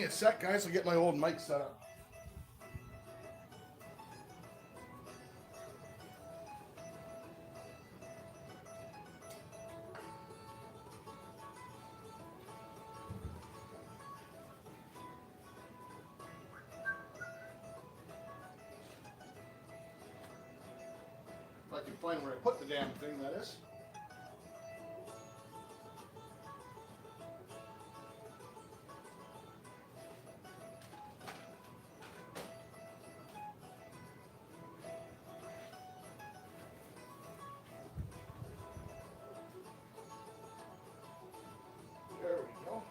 me a sec, guys. I'll get my old mic set up. If I can find where I put the damn thing, that is. There we go.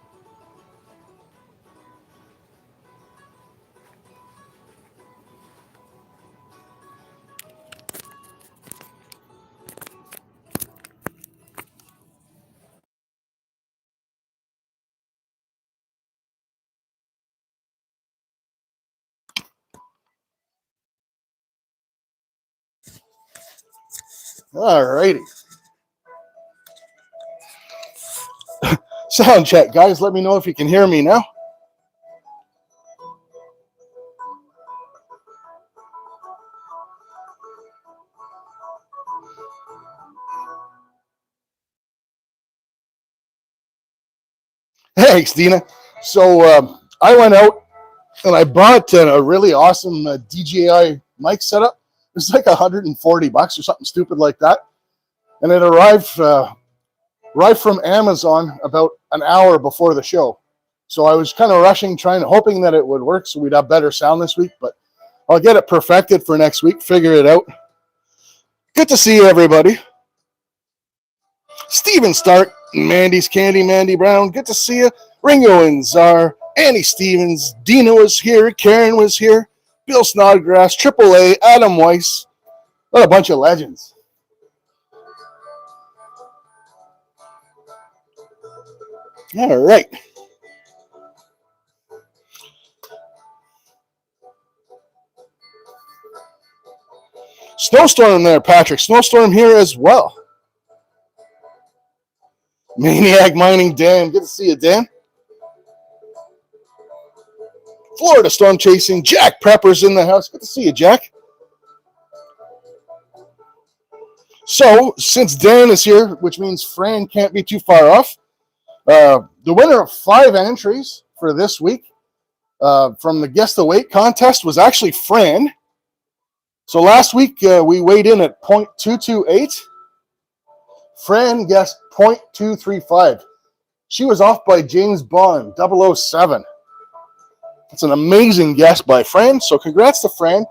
All righty. Sound check, guys. Let me know if you can hear me now. Thanks, Dina. So I went out and I bought a really awesome DJI mic setup. It was like $140 or something stupid like that. And it arrived from Amazon about an hour before the show. So I was kind of rushing, hoping that it would work so we'd have better sound this week. But I'll get it perfected for next week, figure it out. Good to see you, everybody. Steven Stark, Mandy's Candy, Mandy Brown, good to see you. Ringo and Czar, Annie Stevens, Dina was here, Karen was here, Bill Snodgrass, Triple A, Adam Weiss. What a bunch of legends. All right. Snowstorm there, Patrick. Snowstorm here as well. Maniac Mining Dan. Good to see you, Dan. Florida Storm Chasing. Jack Prepper's in the house. Good to see you, Jack. So, since Dan is here, which means Fran can't be too far off, the winner of 5 entries for this week from the Guess the Weight contest was actually Fran. So last week we weighed in at 0.228. Fran guessed 0.235. She was off by James Bond, 007. That's an amazing guess by Fran. So congrats to Fran.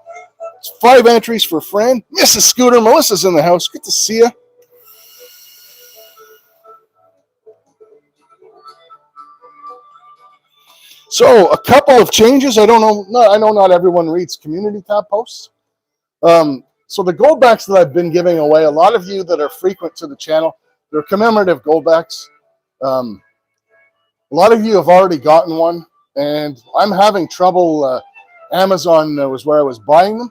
It's 5 entries for Fran. Mrs. Scooter, Melissa's in the house. Good to see you. So a couple of changes. I know not everyone reads community tab posts. So the gold backs that I've been giving away, a lot of you that are frequent to the channel, they're commemorative gold backs. A lot of you have already gotten one, and I'm having trouble. Amazon was where I was buying them.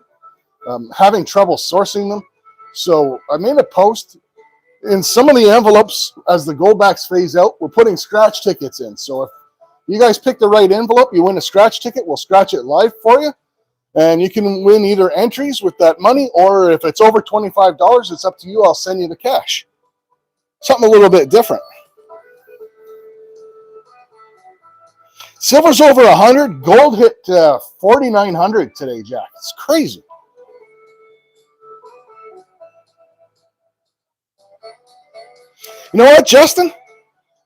Having trouble sourcing them. So I made a post. In some of the envelopes, as the gold backs phase out, we're putting scratch tickets in. So if you guys pick the right envelope, you win a scratch ticket. We'll scratch it live for you. And you can win either entries with that money, or if it's over $25, it's up to you. I'll send you the cash. Something a little bit different. Silver's over 100. Gold hit 4,900 today, Jack. It's crazy. You know what, Justin?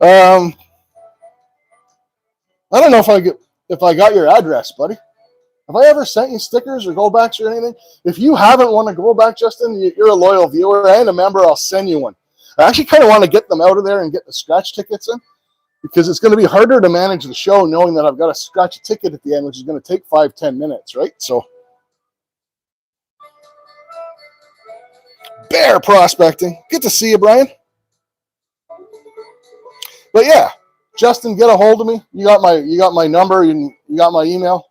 I don't know if I got your address, buddy. Have I ever sent you stickers or goldbacks or anything? If you haven't won a goldback, Justin, you're a loyal viewer and a member, I'll send you one. I actually kind of want to get them out of there and get the scratch tickets in, because it's going to be harder to manage the show knowing that I've got to scratch a ticket at the end, which is going to take 5-10 minutes, right? So, Bear Prospecting. Good to see you, Brian. But yeah, Justin, get a hold of me. You got my number, and you got my email.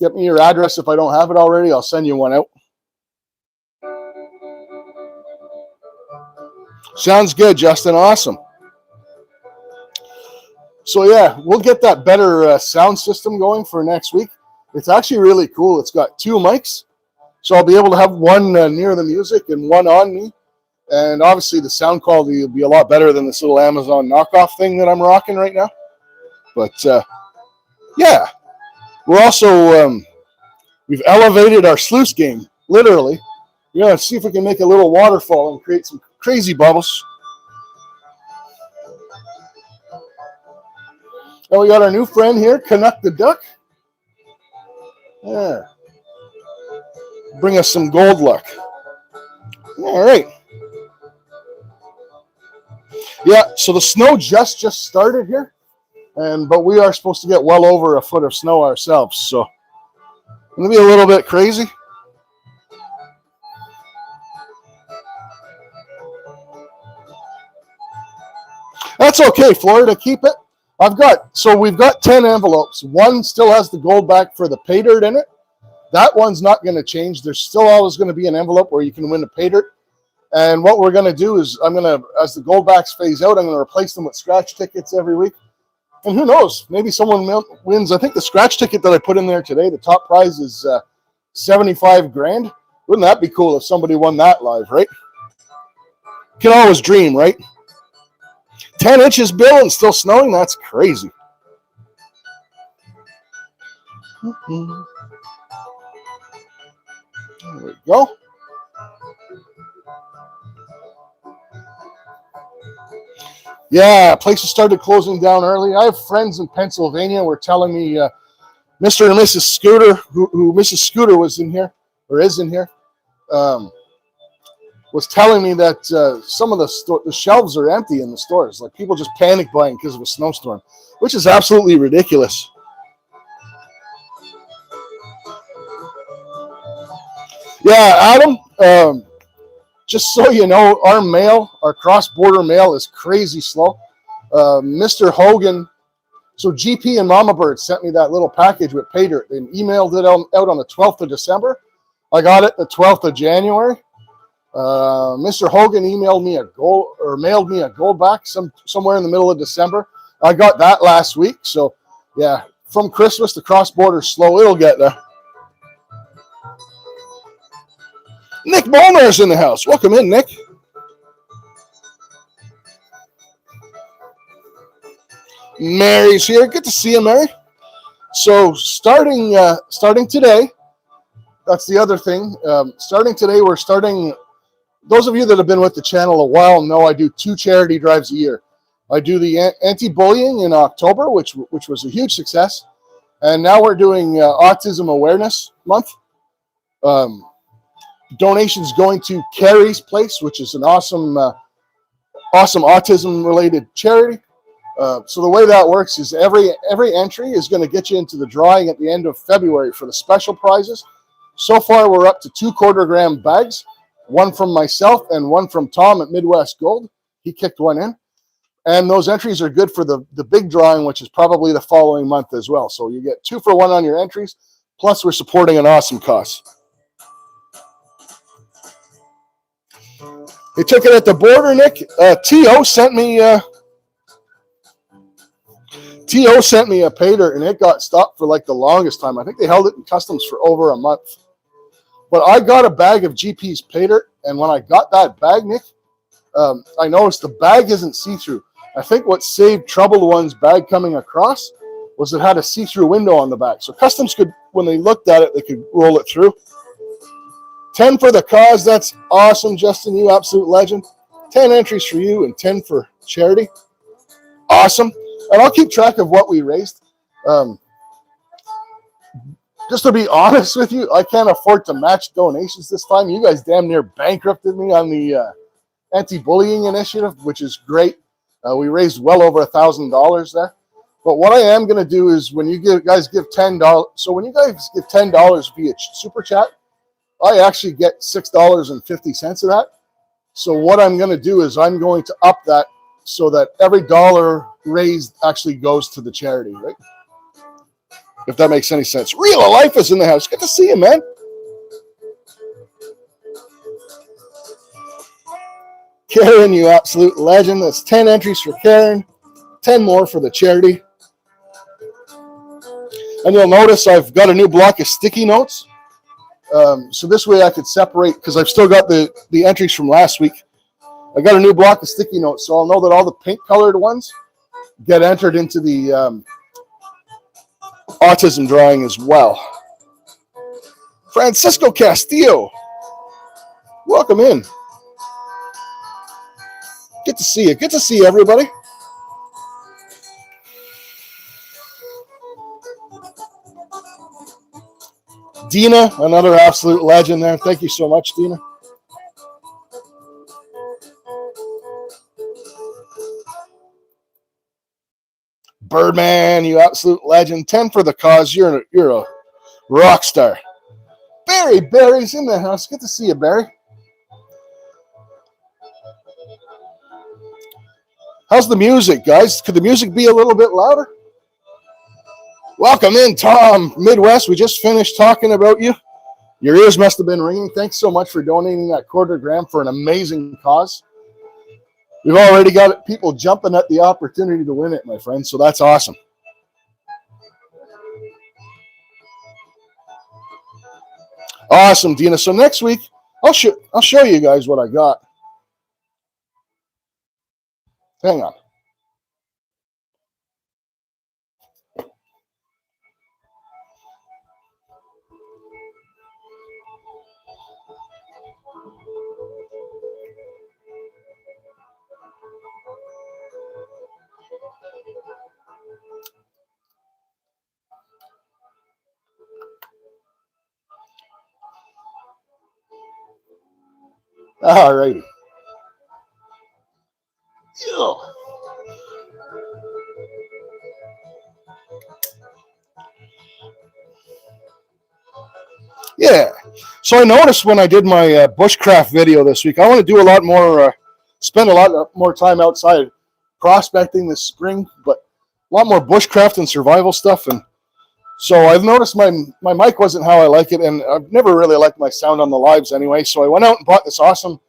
Get me your address. If I don't have it already, I'll send you one out. Sounds good, Justin. Awesome. So yeah, we'll get that better sound system going for next week. It's actually really cool. It's got 2 mics, so I'll be able to have one near the music and one on me. And obviously the sound quality will be a lot better than this little Amazon knockoff thing that I'm rocking right now. But yeah, we're also, we've elevated our sluice game, literally. We're going to see if we can make a little waterfall and create some crazy bubbles. And we got our new friend here, Canuck the Duck. Yeah. Bring us some gold luck. All right. Yeah, so the snow just started here, but we are supposed to get well over a foot of snow ourselves, so it's going to be a little bit crazy. That's okay, Florida, keep it. We've got 10 envelopes. One still has the gold back for the pay dirt in it. That one's not going to change. There's still always going to be an envelope where you can win the pay dirt. And what we're going to do is as the gold backs phase out, I'm going to replace them with scratch tickets every week. And who knows, maybe someone wins. I think the scratch ticket that I put in there today, the top prize is 75 grand. Wouldn't that be cool if somebody won that live, right? Can always dream, right? 10 inches, Bill, and still snowing? That's crazy. There we go. Yeah, places started closing down early. I have friends in Pennsylvania who are telling me Mr. and Mrs. Scooter, who Mrs. Scooter was in here, or is in here, was telling me that some of the shelves are empty in the stores. Like people just panic buying because of a snowstorm, which is absolutely ridiculous. Yeah, Adam, just so you know, our cross-border mail is crazy slow. Mr. Hogan, so GP and Mama Bird sent me that little package with pay dirt. They emailed it out on the 12th of December. I got it the 12th of January. Mr. Hogan mailed me a gold back somewhere in the middle of December. I got that last week. So yeah, from Christmas to cross-border slow, it'll get there. Nick Ballmer's in the house. Welcome in, Nick. Mary's here. Good to see you, Mary. So starting today, that's the other thing. Starting today, we're starting. Those of you that have been with the channel a while know I do 2 charity drives a year. I do the anti-bullying in October, which was a huge success, and now we're doing Autism Awareness Month. Donations going to Carrie's Place, which is an awesome autism-related charity. So the way that works is every entry is going to get you into the drawing at the end of February for the special prizes. So far, we're up to 2 quarter-gram bags, one from myself and one from Tom at Midwest Gold. He kicked one in. And those entries are good for the big drawing, which is probably the following month as well. So you get 2 for 1 on your entries, plus we're supporting an awesome cause. They took it at the border, Nick. T.O. sent me a pay dirt, and it got stopped for like the longest time. I think they held it in customs for over a month. But I got a bag of GP's pay dirt, and when I got that bag, Nick, I noticed the bag isn't see-through. I think what saved Troubled One's bag coming across was it had a see-through window on the back. So customs could, when they looked at it, they could roll it through. 10 for the cause. That's awesome, Justin. You absolute legend. 10 entries for you and 10 for charity. Awesome. And I'll keep track of what we raised. Just to be honest with you, I can't afford to match donations this time. You guys damn near bankrupted me on the anti-bullying initiative, which is great. We raised well over $1,000 there. But what I am going to do is when you guys give $10, so when you guys give $10 via super chat, I actually get $6.50 of that. So what I'm going to do is I'm going to up that so that every dollar raised actually goes to the charity, right? If that makes any sense. Real Life is in the house. Good to see you, man. Karen, you absolute legend. That's 10 entries for Karen, 10 more for the charity. And you'll notice I've got a new block of sticky notes. So this way I could separate, because I've still got the entries from last week. I got a new block of sticky notes, so I'll know that all the pink colored ones get entered into the autism drawing as well. Francisco Castillo, welcome in. Good to see you. Good to see everybody. Dina, another absolute legend there. Thank you so much, Dina. Birdman, you absolute legend. 10 for the cause. You're a rock star. Barry's in the house. Good to see you, Barry. How's the music, guys? Could the music be a little bit louder? Welcome in, Tom, Midwest. We just finished talking about you. Your ears must have been ringing. Thanks so much for donating that $250,000 for an amazing cause. We've already got people jumping at the opportunity to win it, my friend, so that's awesome. Awesome, Dina. So next week, I'll show you guys what I got. Hang on. All righty. Yeah. So I noticed when I did my Bushcraft video this week, I want to do a lot more, spend a lot more time outside prospecting this spring, but a lot more Bushcraft and survival stuff. And so I've noticed my mic wasn't how I like it, and I've never really liked my sound on the lives anyway. So I went out and bought this awesome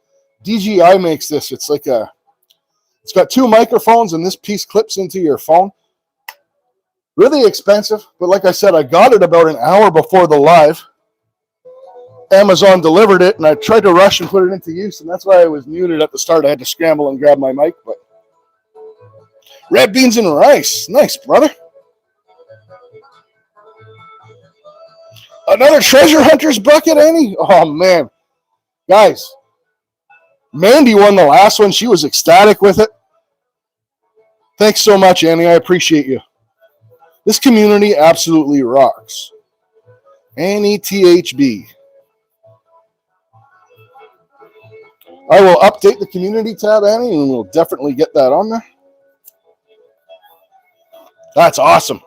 DJI makes this. It's like it's got 2 microphones, and this piece clips into your phone. Really expensive, but like I said, I got it about an hour before the live. Amazon delivered it, and I tried to rush and put it into use, and that's why I was muted at the start. I had to scramble and grab my mic. But red beans and rice, nice, brother. Another treasure hunter's bucket, Annie. Oh man, guys, Mandy won the last one. She was ecstatic with it. Thanks so much, Annie. I appreciate you. This community absolutely rocks. Annie THB. I will update the community tab, Annie, and we'll definitely get that on there. That's awesome.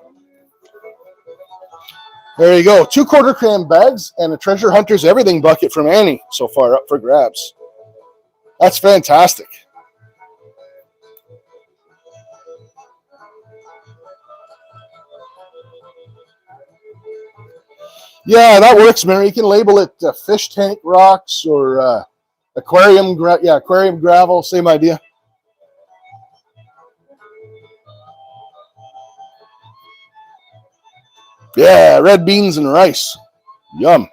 There you go. 2 quarter cran bags and a treasure hunter's everything bucket from Annie so far up for grabs. That's fantastic. Yeah, that works, Mary. You can label it fish tank rocks or aquarium gravel, same idea. Yeah, red beans and rice. Yum.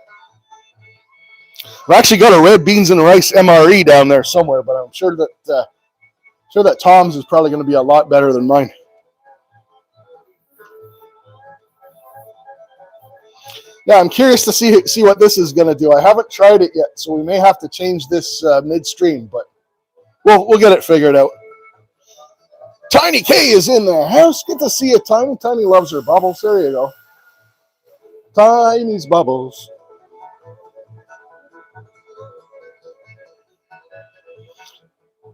I've actually got a red beans and rice MRE down there somewhere, but I'm sure that Tom's is probably going to be a lot better than mine. Yeah, I'm curious to see what this is going to do. I haven't tried it yet, so we may have to change this midstream, but we'll get it figured out. Tiny K is in the house. Good to see you, Tiny. Tiny loves her bubbles. There you go. Tiny's bubbles.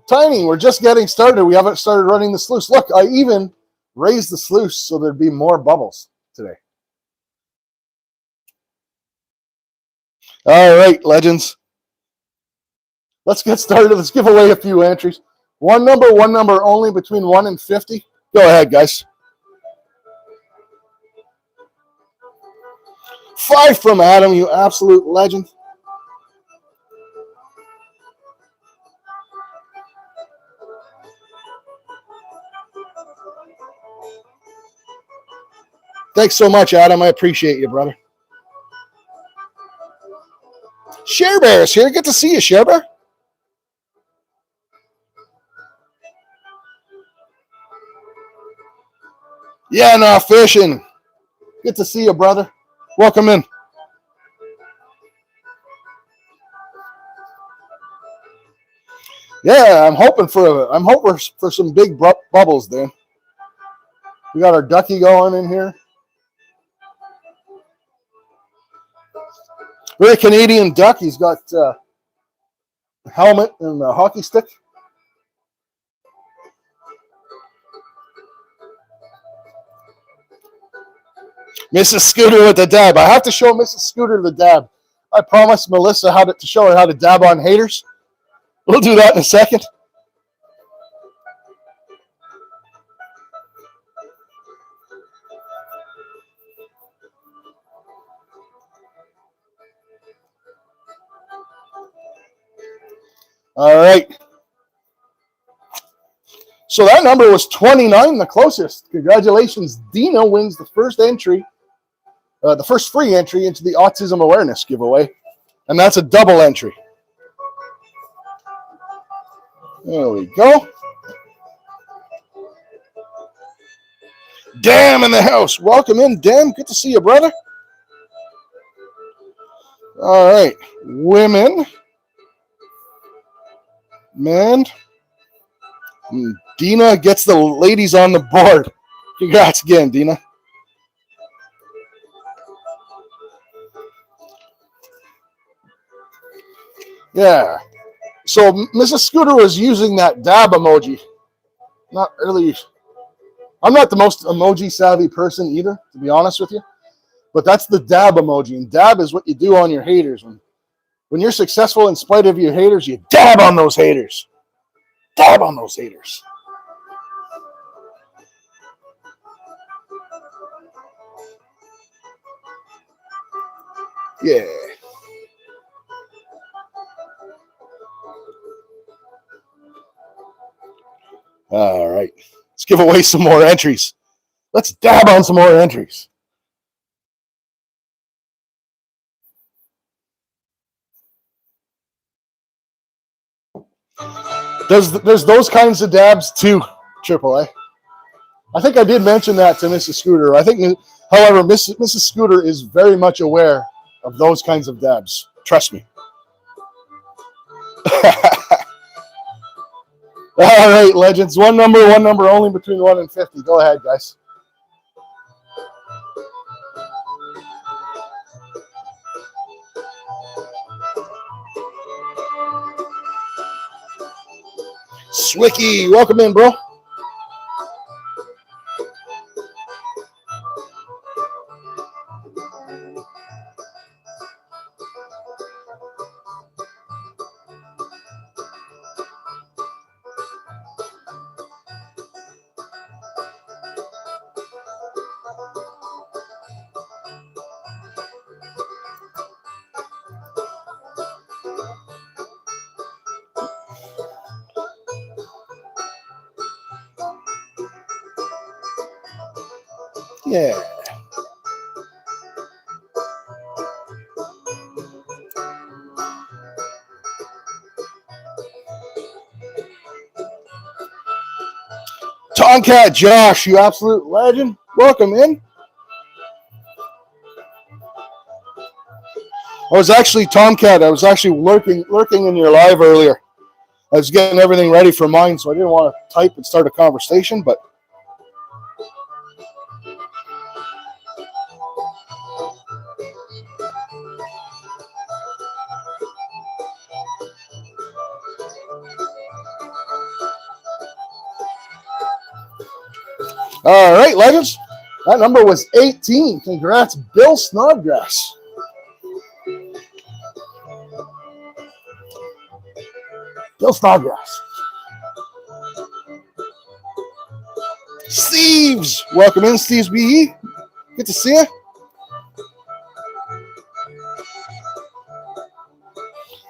Tiny, we're just getting started. We haven't started running the sluice. Look, I even raised the sluice so there'd be more bubbles today. All right, legends. Let's get started. Let's give away a few entries. One number only between 1 and 50. Go ahead, guys. 5 from Adam, you absolute legend. Thanks so much, Adam. I appreciate you, brother. Share Bear's here. Good to see you, Share Bear. Yeah, no, fishing. Good to see you, brother. Welcome in. Yeah, I'm hoping for some big bubbles, Dan. We got our ducky going in here. We're a Canadian duck. He's got a helmet and a hockey stick. Mrs. Scooter with the dab. I have to show Mrs. Scooter the dab. I promised Melissa to show her how to dab on haters. We'll do that in a second. All right. So that number was 29, the closest. Congratulations. Dina wins the first entry, the first free entry into the Autism Awareness giveaway. And that's a double entry. There we go. Dan in the house. Welcome in, Dan. Good to see you, brother. All right. Women. Men. Dina gets the ladies on the board. Congrats again, Dina. Yeah. So Mrs. Scooter was using that dab emoji. Not really. I'm not the most emoji savvy person either, to be honest with you. But that's the dab emoji. And dab is what you do on your haters. When you're successful in spite of your haters, you dab on those haters. Dab on those haters. Yeah. All right. Let's give away some more entries. Let's dab on some more entries. There's those kinds of dabs too, AAA. I think I did mention that to Mrs. Scooter. I think, however, Mrs. Scooter is very much aware of those kinds of dabs. Trust me. All right, legends. One number only between 1 and 50. Go ahead, guys. Swicky, welcome in, bro. Yeah. Tomcat Josh, you absolute legend. Welcome in. Tomcat. I was actually lurking in your live earlier. I was getting everything ready for mine, so I didn't want to type and start a conversation, but all right, legends. That number was 18. Congrats, Bill Snodgrass. Bill Snodgrass. Steve's. Welcome in, Steve's BE. Good to see you.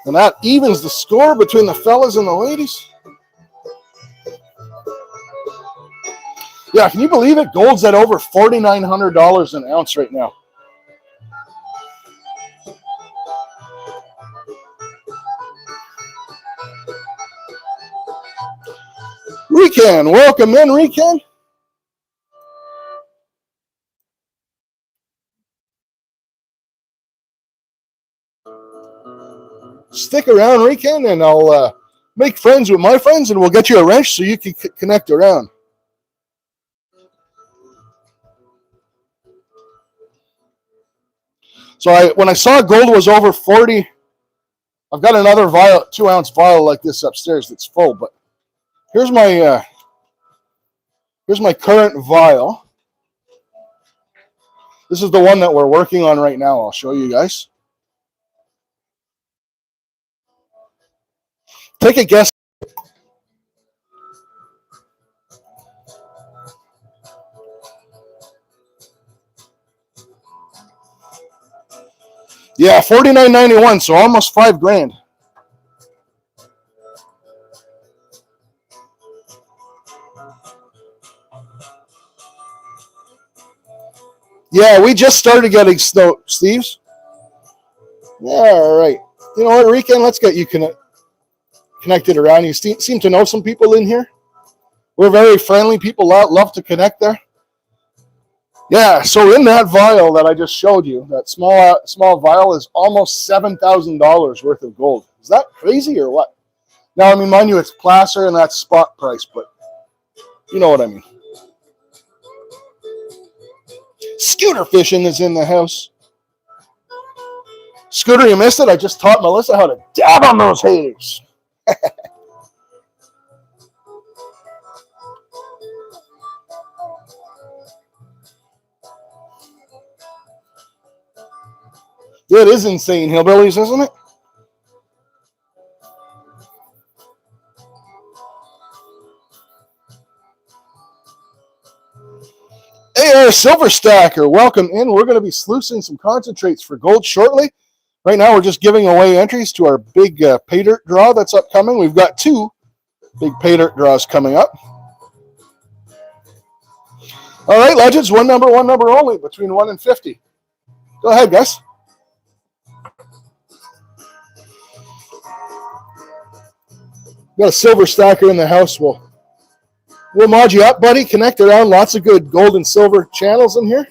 And that evens the score between the fellas and the ladies. Yeah, can you believe it? Gold's at over $4,900 an ounce right now. Rican, welcome in, Rican. Stick around, Rican, and I'll make friends with my friends, and we'll get you a wrench so you can connect around. So when I saw gold was over 40, I've got another vial, 2-ounce vial like this upstairs that's full. But here's my current vial. This is the one that we're working on right now. I'll show you guys. Take a guess. Yeah, $49.91, so almost $5,000. Yeah, we just started getting snow, Steve's. Yeah, all right. You know what, Rican? Let's get you connected around. You seem to know some people in here. We're very friendly. People love to connect there. Yeah, so in that vial that I just showed you, that small vial is almost $7,000 worth of gold. Is that crazy or what? Now, I mean, mind you, it's placer and that's spot price, but you know what I mean. Scooter fishing is in the house. Scooter, you missed it? I just taught Melissa how to dab on those haters. Yeah, it is insane, hillbillies, isn't it? AR Silver Stacker, welcome in. We're going to be sluicing some concentrates for gold shortly. Right now, we're just giving away entries to our big pay dirt draw that's upcoming. We've got 2 big pay dirt draws coming up. All right, legends, one number only, between 1 and 50. Go ahead, guys. Got a silver stacker in the house. We'll mod you up, buddy. Connect around. Lots of good gold and silver channels in here.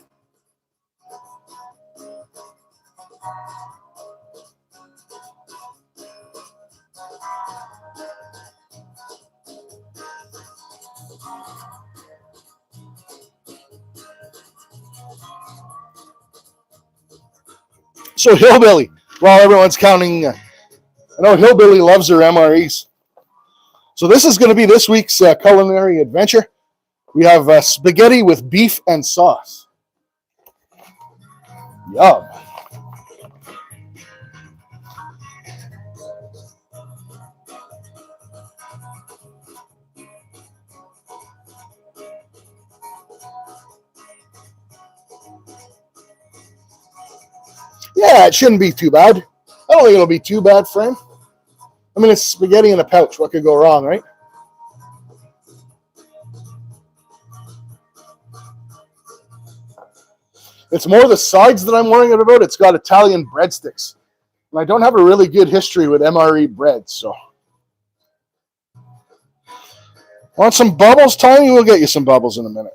So Hillbilly, while everyone's counting, I know Hillbilly loves her MREs. So this is going to be this week's culinary adventure. We have spaghetti with beef and sauce. Yum. Yeah, it shouldn't be too bad. I don't think it'll be too bad for him. I mean, it's spaghetti in a pouch. What could go wrong, right? It's more the sides that I'm worrying about. It's got Italian breadsticks. And I don't have a really good history with MRE bread, so. Want some bubbles, Tony? We'll get you some bubbles in a minute.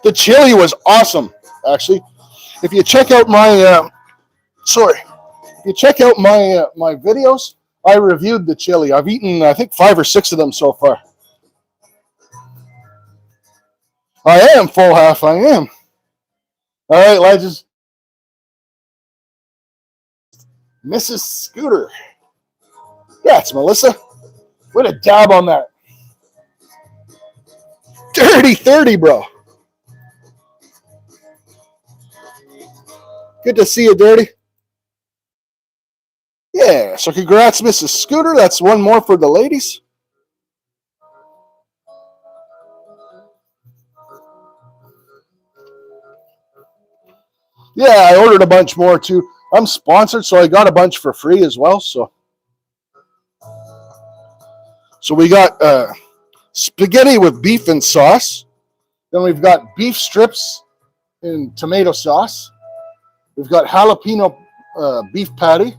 The chili was awesome, actually. If you check out my, if you check out my videos, I reviewed the chili. I've eaten, I think, 5 or 6 of them so far. I am full half, I am. All right, legends. Mrs. Scooter. Yeah, it's Melissa. Way to dab on that. Dirty 30, bro. Good to see you, Dirty. Yeah, so congrats, Mrs. Scooter. That's one more for the ladies. Yeah, I ordered a bunch more too. I'm sponsored, so I got a bunch for free as well. So we got spaghetti with beef and sauce. Then we've got beef strips in tomato sauce. We've got jalapeno beef patty.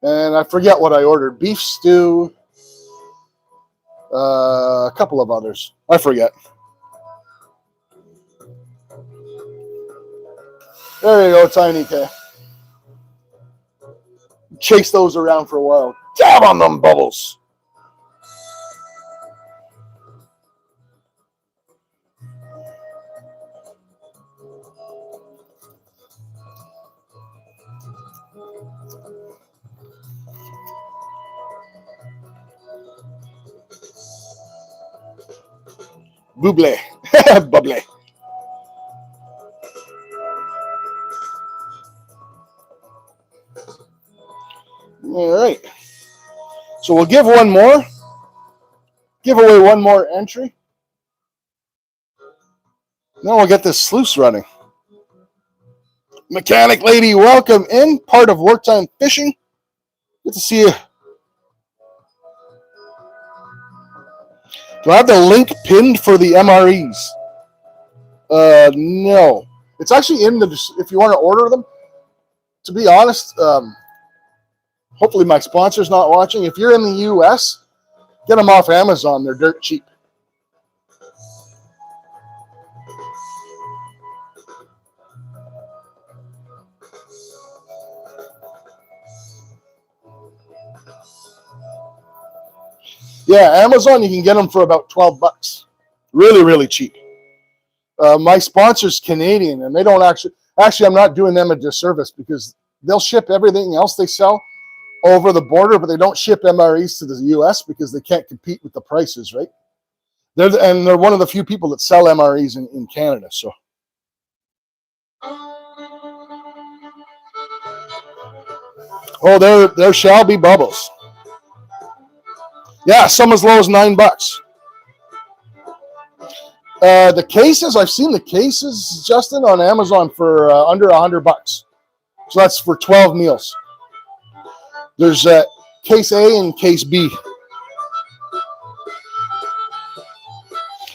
And I forget what I ordered. Beef stew. A couple of others. I forget. There you go, Tiny K. Chase those around for a while. Dab on them bubbles. Buble. Bubbly. All right. So we'll give one more. Give away one more entry. Then we'll get this sluice running. Mechanic lady, welcome in. Part of Work Time Fishing. Good to see you. Do I have the link pinned for the MREs? No. It's actually in the, if you want to order them. To be honest, hopefully my sponsor's not watching. If you're in the US, get them off Amazon. They're dirt cheap. Yeah, Amazon, you can get them for about 12 bucks. Really, really cheap. My sponsor's Canadian, and they don't actually, I'm not doing them a disservice because they'll ship everything else they sell over the border, but they don't ship MREs to the US because they can't compete with the prices, right? They're one of the few people that sell MREs in Canada, so. Oh, there shall be bubbles. Yeah, some as low as $9. The cases, I've seen the cases, Justin, on Amazon for under $100. So that's for 12 meals. There's case A and case B.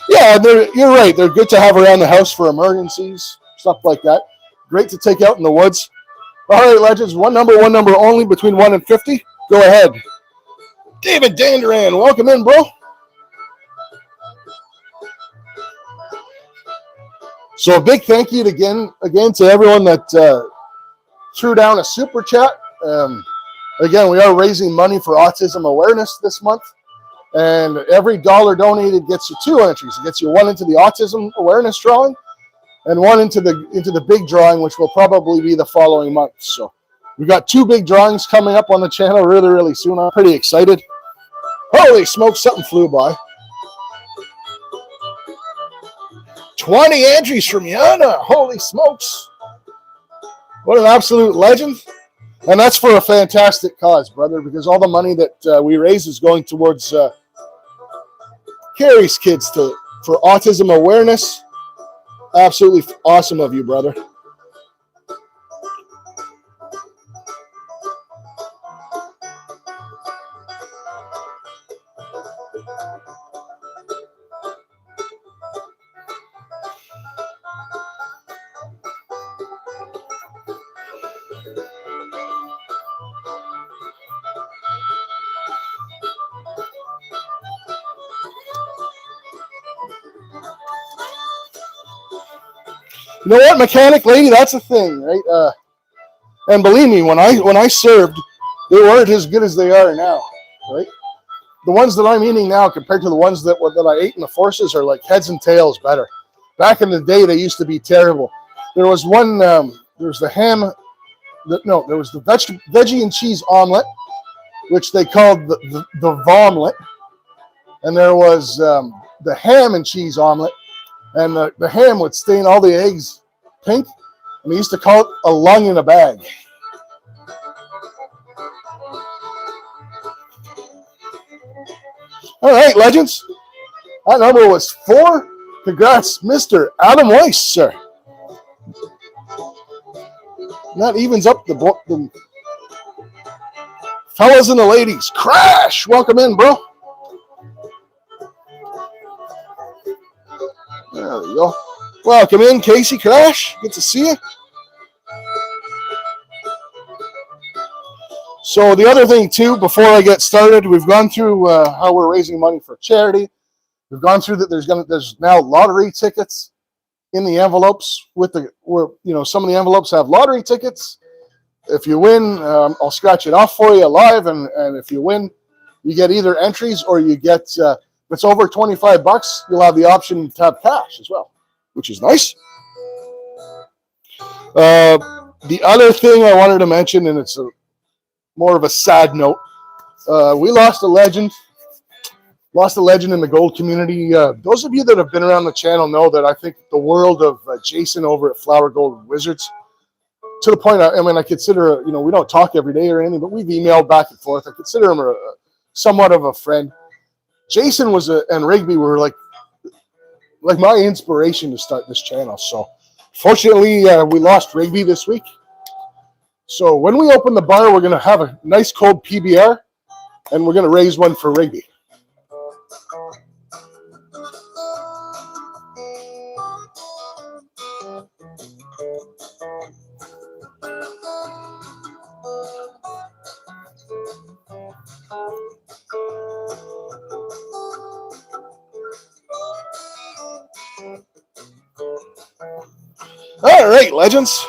Yeah, you're right. They're good to have around the house for emergencies, stuff like that. Great to take out in the woods. All right, legends, one number only between 1 and 50. Go ahead. David Danduran, welcome in, bro. So a big thank you again to everyone that threw down a super chat. Again, we are raising money for autism awareness this month, and every dollar donated gets you 2 entries. It gets you one into the autism awareness drawing, and one into the big drawing, which will probably be the following month. So we've got 2 big drawings coming up on the channel really, really soon. I'm pretty excited. Holy smoke, something flew by. 20 entries from Yana. Holy smokes. What an absolute legend. And that's for a fantastic cause, brother, because all the money that we raise is going towards Carrie's kids for autism awareness. Absolutely awesome of you, brother. You know what, mechanic lady? That's the thing, right? And believe me, when I served, they weren't as good as they are now, right? The ones that I'm eating now compared to the ones that I ate in the forces are like heads and tails better. Back in the day, they used to be terrible. There was one, there was the ham, there was the veggie and cheese omelet, which they called the vomlet. And there was the ham and cheese omelet. And the ham would stain all the eggs pink. And they used to call it a lung in a bag. All right, legends. That number was 4. Congrats, Mr. Adam Weiss, sir. And that evens up the fellas and the ladies. Crash! Welcome in, bro. There we go. Welcome in, Casey. Crash. Good to see you. So the other thing, too, before I get started, we've gone through how we're raising money for charity. We've gone through that. There's now lottery tickets in the envelopes some of the envelopes have lottery tickets. If you win, I'll scratch it off for you live, and if you win, you get either entries or you get if it's over $25, you'll have the option to have cash as well, which is nice. The other thing I wanted to mention, and it's more of a sad note, we lost a legend. Lost a legend in the gold community. Those of you that have been around the channel know that I think the world of Jason over at Flower Gold Wizards, to the point, I consider, we don't talk every day or anything, but we've emailed back and forth. I consider him somewhat of a friend. Jason and Rigby were like my inspiration to start this channel. So fortunately, we lost Rigby this week. So when we open the bar, we're going to have a nice cold PBR, and we're going to raise one for Rigby. All right, legends.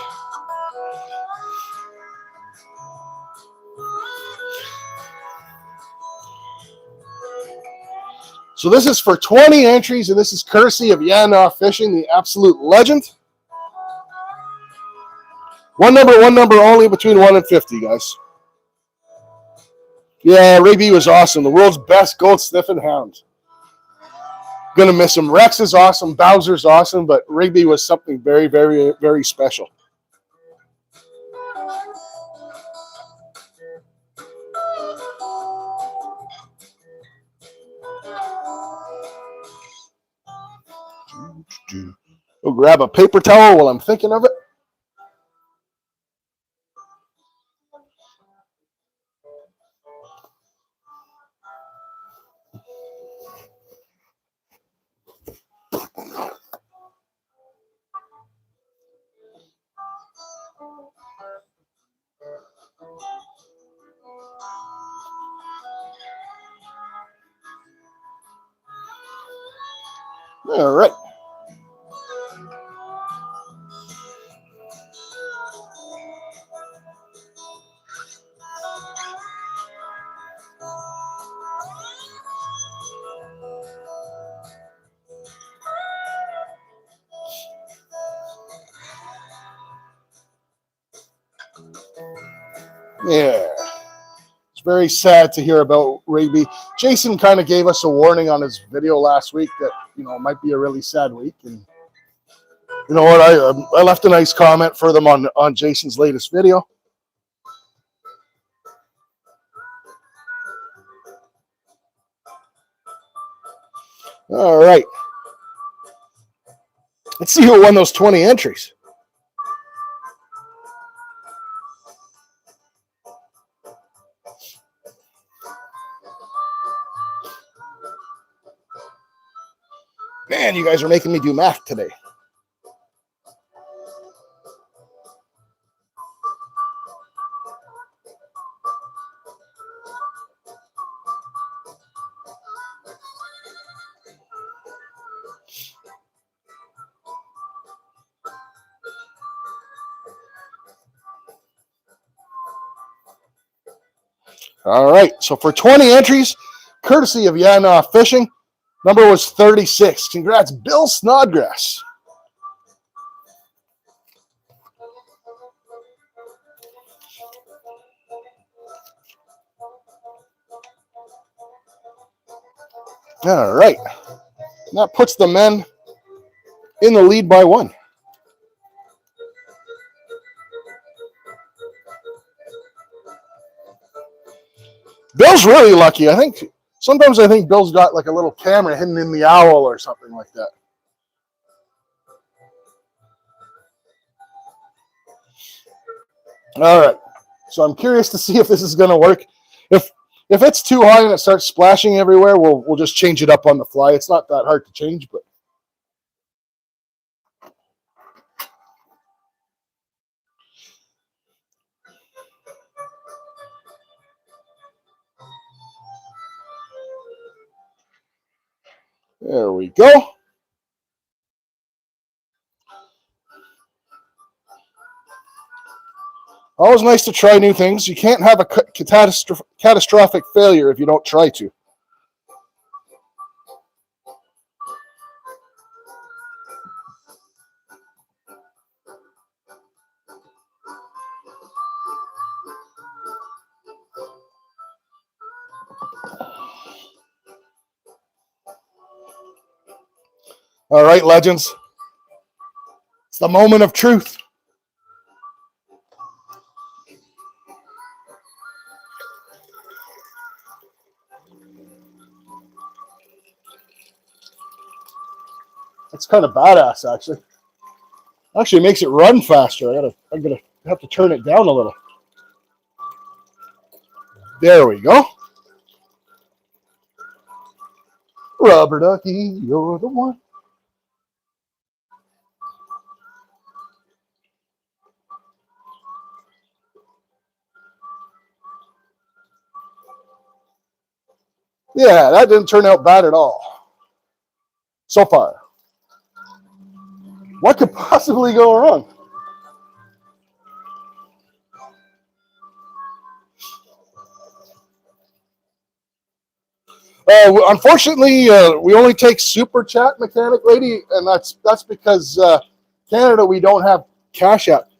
So this is for 20 entries, and this is courtesy of Yana Fishing, the absolute legend. One number only, between 1 and 50, guys. Yeah, Rigby was awesome. The world's best gold sniffing hound. Gonna miss him. Rex is awesome. Bowser's awesome, but Rigby was something very, very, very special. We'll grab a paper towel while I'm thinking of it. All right. Yeah. It's very sad to hear about Rigby. Jason kind of gave us a warning on his video last week that, it might be a really sad week. And you know what? I left a nice comment for them on Jason's latest video. All right. Let's see who won those 20 entries. Man, you guys are making me do math today. All right, so for 20 entries, courtesy of Yana Fishing, number was 36. Congrats, Bill Snodgrass. All right, that puts the men in the lead by 1. Bill's really lucky. Sometimes I think Bill's got like a little camera hidden in the owl or something like that. All right. So I'm curious to see if this is going to work. If it's too high and it starts splashing everywhere, we'll just change it up on the fly. It's not that hard to change, but there we go. Always nice to try new things. You can't have a catastrophic failure if you don't try to. All right, legends. It's the moment of truth. That's kind of badass, actually. Actually, it makes it run faster. I'm gonna have to turn it down a little. There we go. Rubber ducky, you're the one. Yeah, that didn't turn out bad at all. So far. What could possibly go wrong? Unfortunately, we only take Super Chat, Mechanic Lady, and that's because Canada, we don't have Cash App.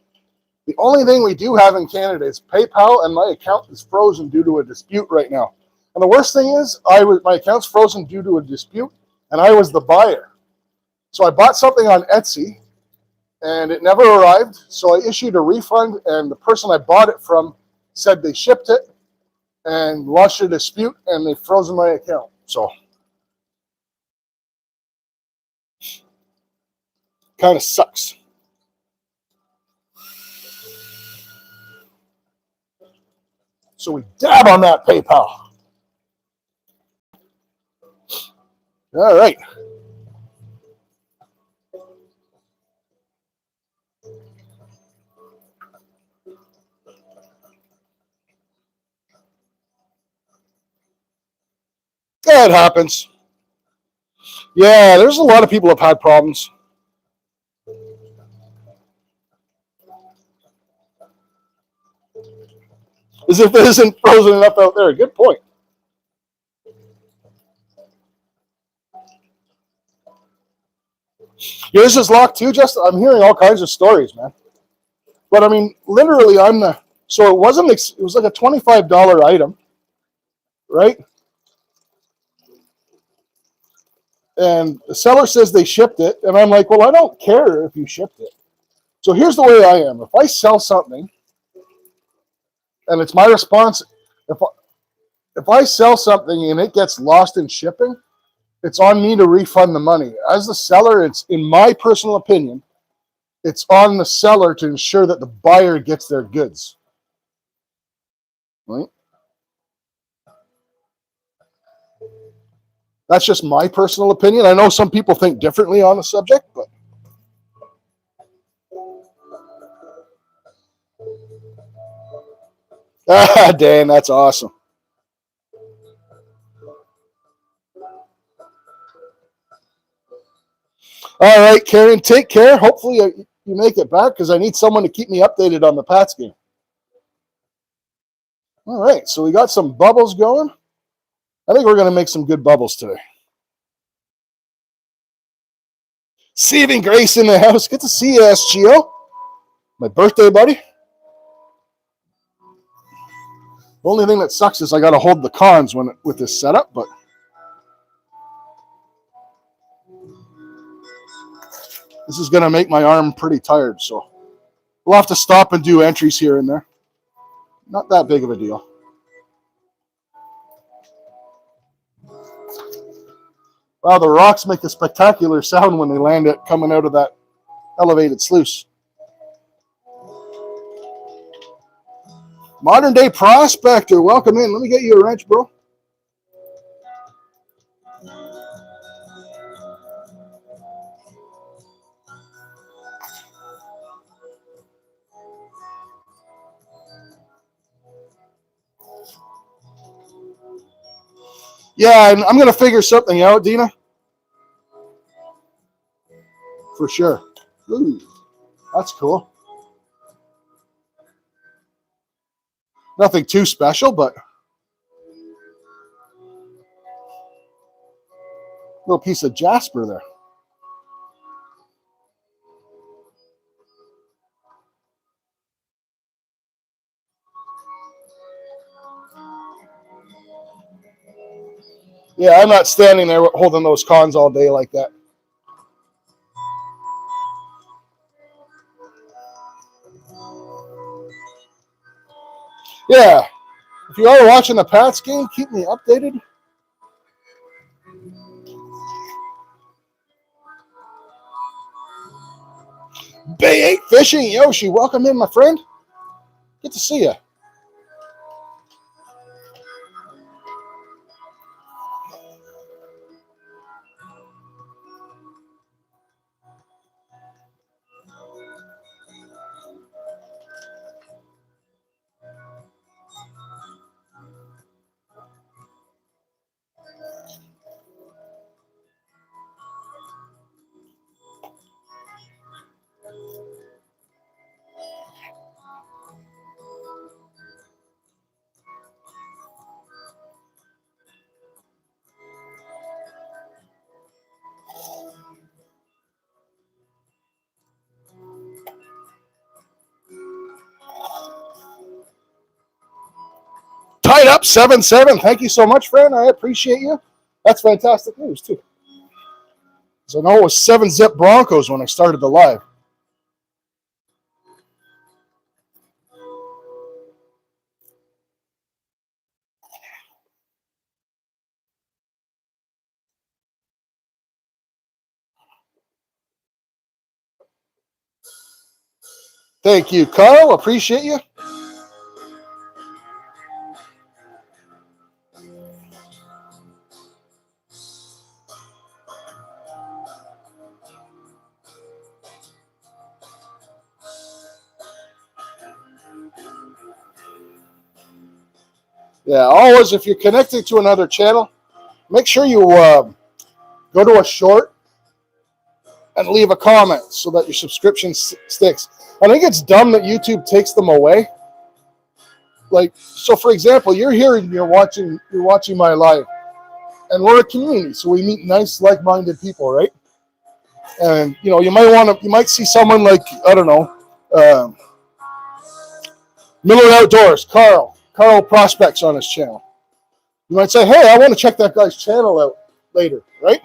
The only thing we do have in Canada is PayPal, and my account is frozen due to a dispute right now. And the worst thing is, my account's frozen due to a dispute, and I was the buyer. So I bought something on Etsy, and it never arrived. So I issued a refund, and the person I bought it from said they shipped it and launched a dispute, and they've frozen my account. So kind of sucks. So we dab on that PayPal. All right. Yeah, it happens. Yeah, there's a lot of people who have had problems. As if it isn't frozen enough out there. Good point. Yours is locked too, Justin? I'm hearing all kinds of stories, man. But I mean, literally, so it was like a $25 item, right? And the seller says they shipped it. And I'm like, well, I don't care if you shipped it. So here's the way I am. If I sell something, and it's my response, if I sell something and it gets lost in shipping, it's on me to refund the money. As the seller, it's, in my personal opinion, it's on the seller to ensure that the buyer gets their goods. Right? That's just my personal opinion. I know some people think differently on the subject, but Dan, that's awesome. All right, Karen, take care. Hopefully you make it back because I need someone to keep me updated on the Pats game. All right, so we got some bubbles going. I think we're going to make some good bubbles today. Saving Grace in the house. Good to see you, SGO. My birthday, buddy. The only thing that sucks is I got to hold the cons with this setup, but this is going to make my arm pretty tired, so we'll have to stop and do entries here and there. Not that big of a deal. Wow, the rocks make a spectacular sound when they land it coming out of that elevated sluice. Modern day prospector, welcome in. Let me get you a wrench, bro. Yeah, and I'm going to figure something out, Dina. For sure. Ooh, that's cool. Nothing too special, but a little piece of jasper there. Yeah, I'm not standing there holding those cons all day like that. Yeah, if you are watching the Pats game, keep me updated. Bay 8 Fishing, Yoshi, welcome in, my friend. Good to see you. Tied up 7-7. Thank you so much, friend. I appreciate you. That's fantastic news, too. So I know it was 7-zip Broncos when I started the live. Thank you, Carl. Appreciate you. Yeah, always, if you're connected to another channel, make sure you go to a short and leave a comment so that your subscription sticks. I think it's dumb that YouTube takes them away. Like, so for example, you're here and you're watching my live, and we're a community, so we meet nice, like-minded people, right? And you might see someone like, I don't know, Miller Outdoors, Carl prospects on his channel. You might say, hey, I want to check that guy's channel out later, right?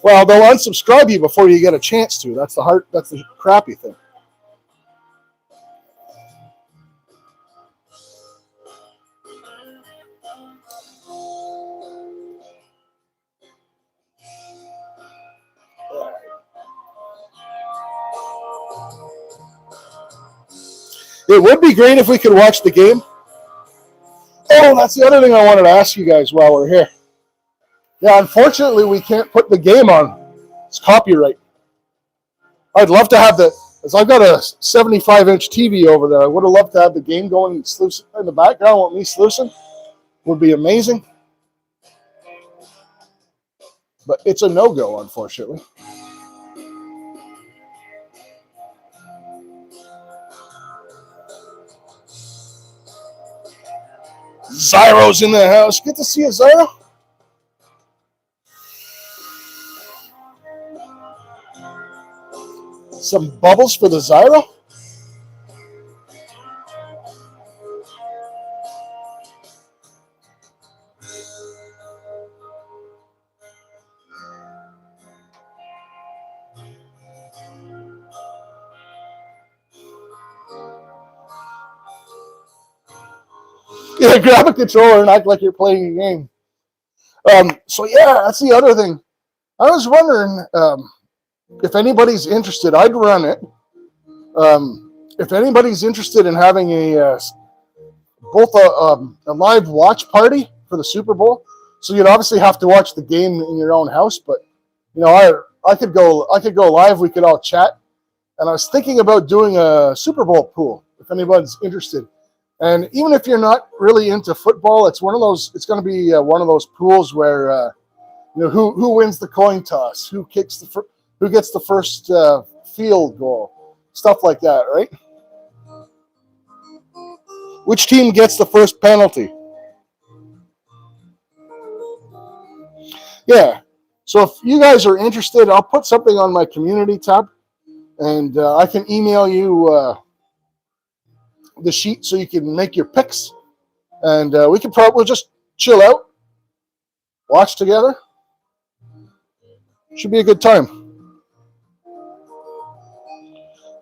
Well, they'll unsubscribe you before you get a chance to. That's the crappy thing. It would be great if we could watch the game. Oh, that's the other thing I wanted to ask you guys while we're here. Yeah, unfortunately, we can't put the game on. It's copyright. I'd love to have as I've got a 75-inch TV over there. I would have loved to have the game going in the background with me sluicing. Would be amazing. But it's a no-go, unfortunately. Zyro's in the house. Good to see you, Zyro. Some bubbles for the Zyro. Yeah, grab a controller and act like you're playing a game. So yeah, that's the other thing. I was wondering if anybody's interested. I'd run it. if anybody's interested in having both a live watch party for the Super Bowl, so you'd obviously have to watch the game in your own house, but I could go live. We could all chat, and I was thinking about doing a Super Bowl pool if anyone's interested. And even if you're not really into football, it's one of those. It's going to be one of those pools where who wins the coin toss, who gets the first field goal, stuff like that, right? Which team gets the first penalty? Yeah. So if you guys are interested, I'll put something on my community tab, and I can email you the sheet so you can make your picks, and we can probably just chill out, watch together. Should be a good time.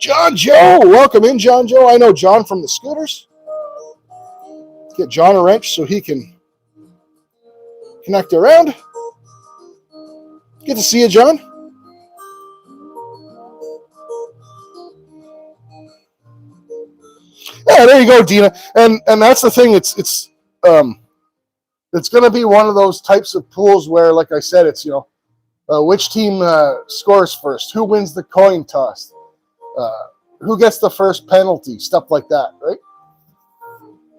John Joe, welcome in, John Joe. I know John from the Scooters. Let's get John a wrench so he can connect around. Good to see you, John. Yeah, there you go, Dina. And that's the thing. It's going to be one of those types of pools where, like I said, it's which team scores first, who wins the coin toss, who gets the first penalty, stuff like that, right?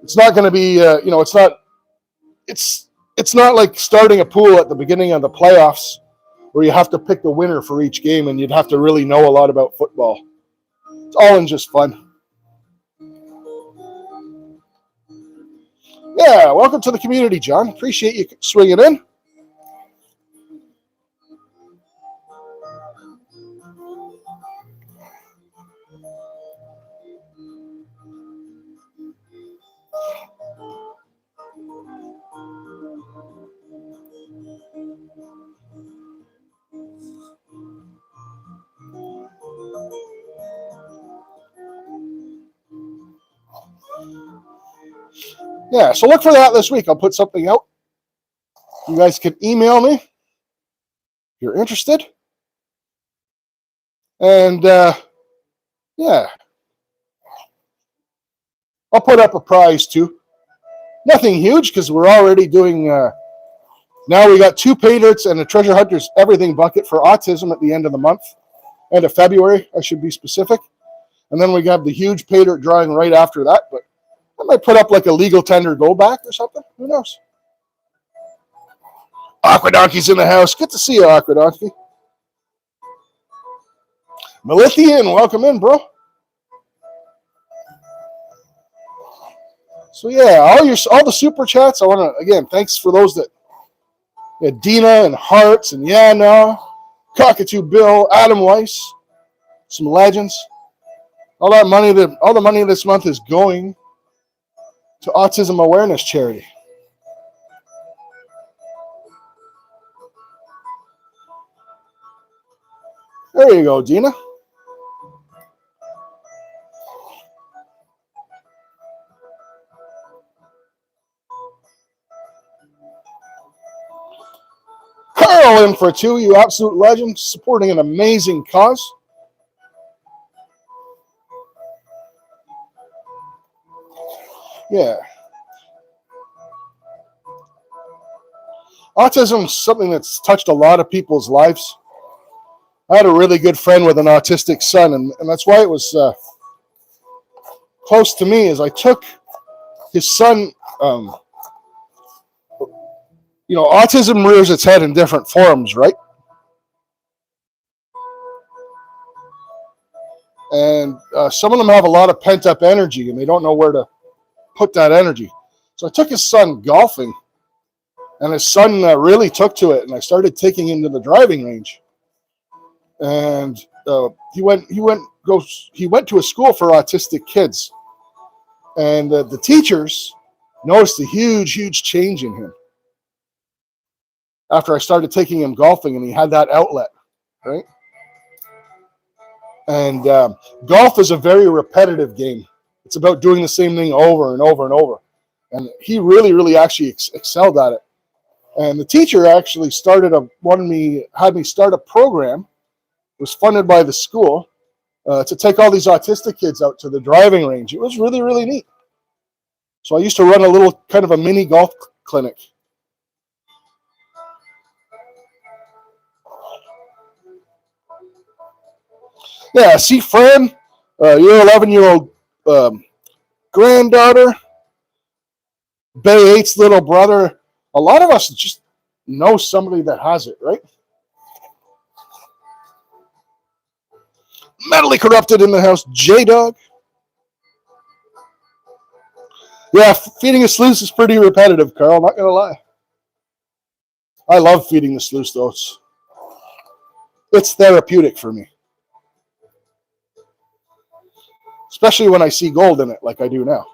It's not going to be it's not like starting a pool at the beginning of the playoffs where you have to pick the winner for each game and you'd have to really know a lot about football. It's all in just fun. Yeah, welcome to the community, John. Appreciate you swinging in. Yeah, so look for that this week. I'll put something out. You guys can email me if you're interested. And, yeah. I'll put up a prize, too. Nothing huge, because we're already doing... now we got 2 pay dirts and a Treasure Hunters Everything bucket for autism at the end of the month. End of February, I should be specific. And then we got the huge pay dirt drawing right after that, but I might put up like a legal tender go back or something. Who knows? Aquadonkey's in the house. Good to see you, Aquadonkey. Melithian, welcome in, bro. So yeah, all the super chats. I want to again thanks for those that Dina and Hearts and Cockatoo Bill, Adam Weiss, some legends. All the money this month is going to Autism Awareness Charity. There you go, Dina. Carl in for 2, you absolute legend, supporting an amazing cause. Yeah. Autism is something that's touched a lot of people's lives. I had a really good friend with an autistic son, and that's why it was close to me, is I took his son. Autism rears its head in different forms, right? And some of them have a lot of pent-up energy, and they don't know where to put that energy. So I took his son golfing, and his son really took to it, and I started taking him to the driving range. And he went to a school for autistic kids, and the teachers noticed a huge change in him after I started taking him golfing, and he had that outlet, right? And golf is a very repetitive game. It's about doing the same thing over and over and over. And he really actually excelled at it. And the teacher actually had me start a program. It was funded by the school. to take all these autistic kids out to the driving range. It was really, really neat. So I used to run a little kind of a mini golf clinic. Yeah, see Fran, your 11-year-old granddaughter, Bay 8's little brother. A lot of us just know somebody that has it, right? Mentally corrupted in the house, J-Dog. Yeah, feeding a sluice is pretty repetitive, Carl, not going to lie. I love feeding the sluice, though. It's therapeutic for me. Especially when I see gold in it, like I do now.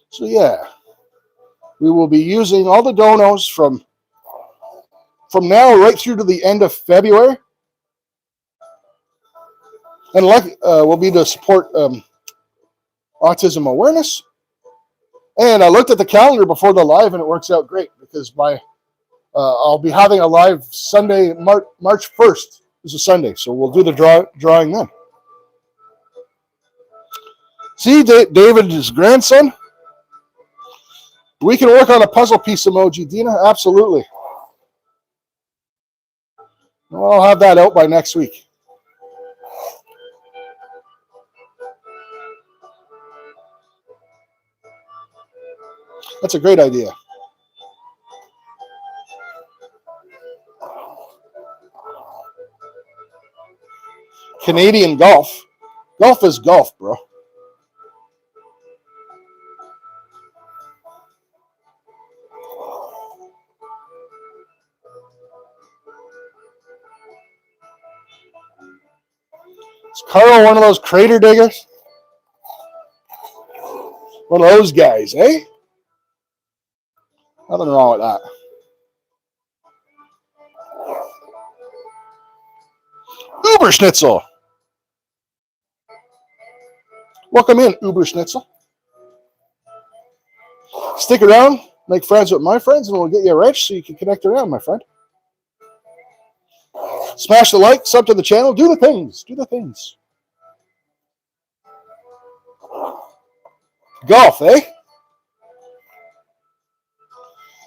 So yeah, we will be using all the donos from now right through to the end of February. And will be to support autism awareness. And I looked at the calendar before the live, and it works out great because I'll be having a live Sunday, March 1st is a Sunday, so we'll do the drawing then. See, David's grandson? We can work on a puzzle piece emoji, Dina. Absolutely. I'll have that out by next week. That's a great idea. Canadian golf. Golf is golf, bro. Is Carl one of those crater diggers? One of those guys, eh? Nothing wrong with that. Uber Schnitzel. Welcome in, Uber Schnitzel. Stick around, make friends with my friends, and we'll get you rich so you can connect around, my friend. Smash the like, sub to the channel, do the things. Do the things. Golf, eh?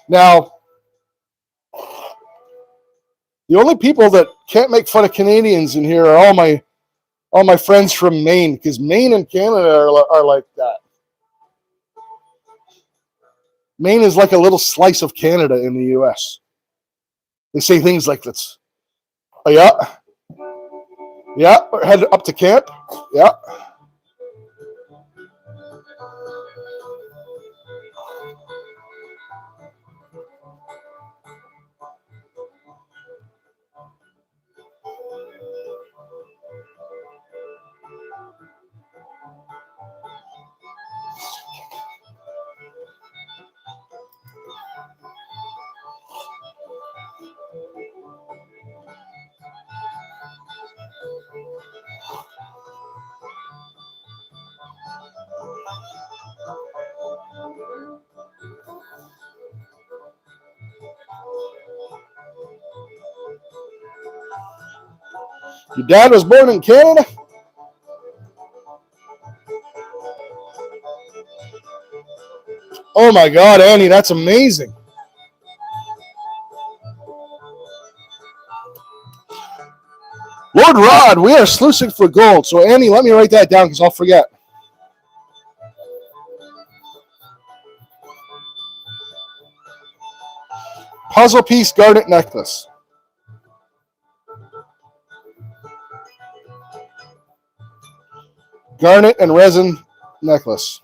Now, the only people that can't make fun of Canadians in here are all my friends from Maine, because Maine and Canada are like that. Maine is like a little slice of Canada in the U.S. They say things like this. Oh, yeah. Yeah, we're headed up to camp. Yeah. Your dad was born in Canada? Oh my God, Annie, that's amazing. Lord Rod, we are sluicing for gold. So Annie, let me write that down because I'll forget. Puzzle piece garnet necklace. Garnet and resin necklace.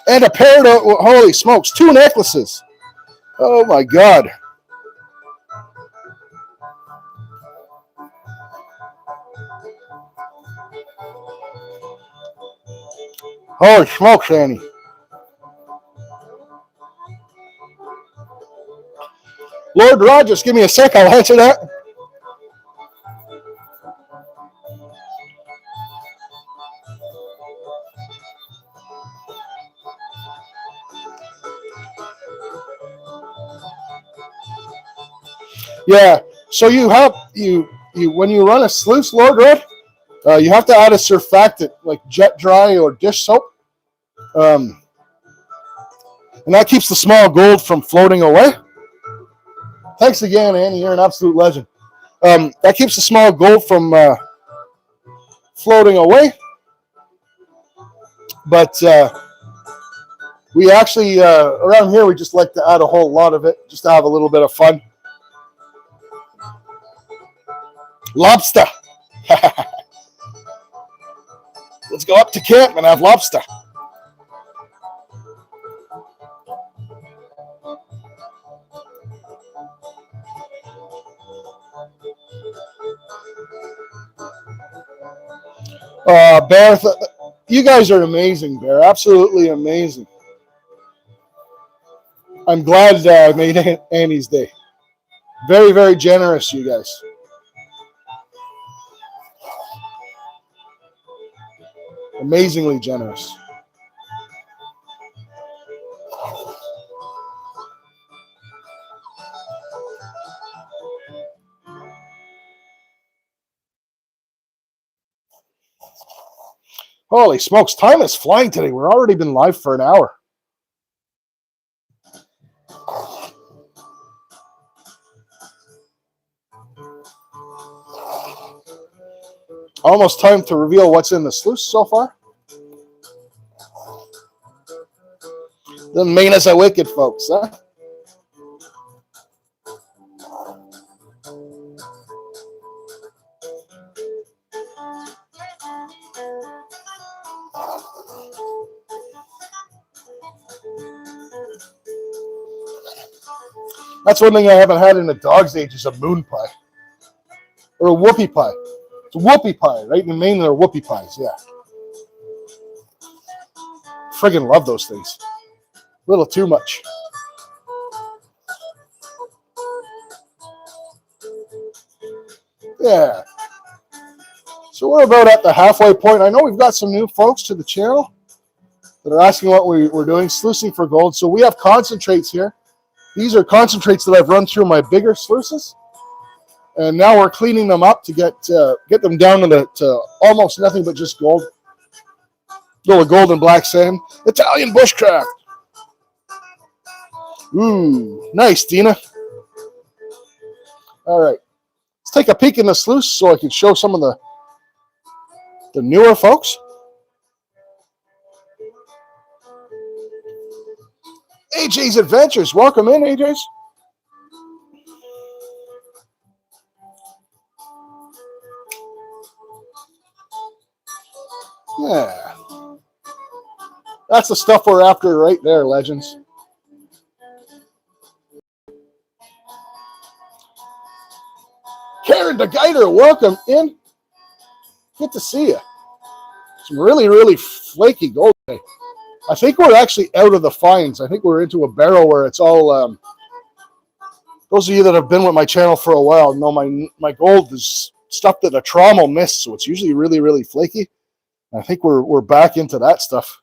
And a pair of, holy smokes, 2 necklaces. Oh my God. Holy smokes, Annie. Lord Rod, just give me a sec. I'll answer that. Yeah. So you have when you run a sluice, Lord Rod, you have to add a surfactant like jet dry or dish soap, and that keeps the small gold from floating away. Thanks again, Annie. You're an absolute legend. That keeps the small gold from floating away. But we actually, around here, we just like to add a whole lot of it just to have a little bit of fun. Lobster. Let's go up to camp and have lobster. Bear, you guys are amazing, Bear. Absolutely amazing. I'm glad I made Annie's day. Very, very generous, you guys. Amazingly generous. Holy smokes, time is flying today. We've already been live for an hour. Almost time to reveal what's in the sluice so far. Doesn't mean us a wicked, folks, huh? That's one thing I haven't had in a dog's age is a moon pie. Or a whoopie pie. It's a whoopie pie, right? In Maine, they're whoopie pies, yeah. Friggin' love those things. A little too much. Yeah. So we're about at the halfway point. I know we've got some new folks to the channel that are asking what we're doing, sluicing for gold. So we have concentrates here. These are concentrates that I've run through my bigger sluices. And now we're cleaning them up to get them down to almost nothing but just gold. Little gold and black sand. Italian Bushcraft. Ooh, nice, Dina. All right. Let's take a peek in the sluice so I can show some of the newer folks. AJ's Adventures. Welcome in, AJ's. Yeah. That's the stuff we're after right there, legends. Karen the Guider, welcome in. Good to see you. Some really, really flaky gold today. I think we're actually out of the fines. I think we're into a barrel where it's all... those of you that have been with my channel for a while know my gold is stuff that a trauma will miss, so it's usually really, really flaky. I think we're back into that stuff.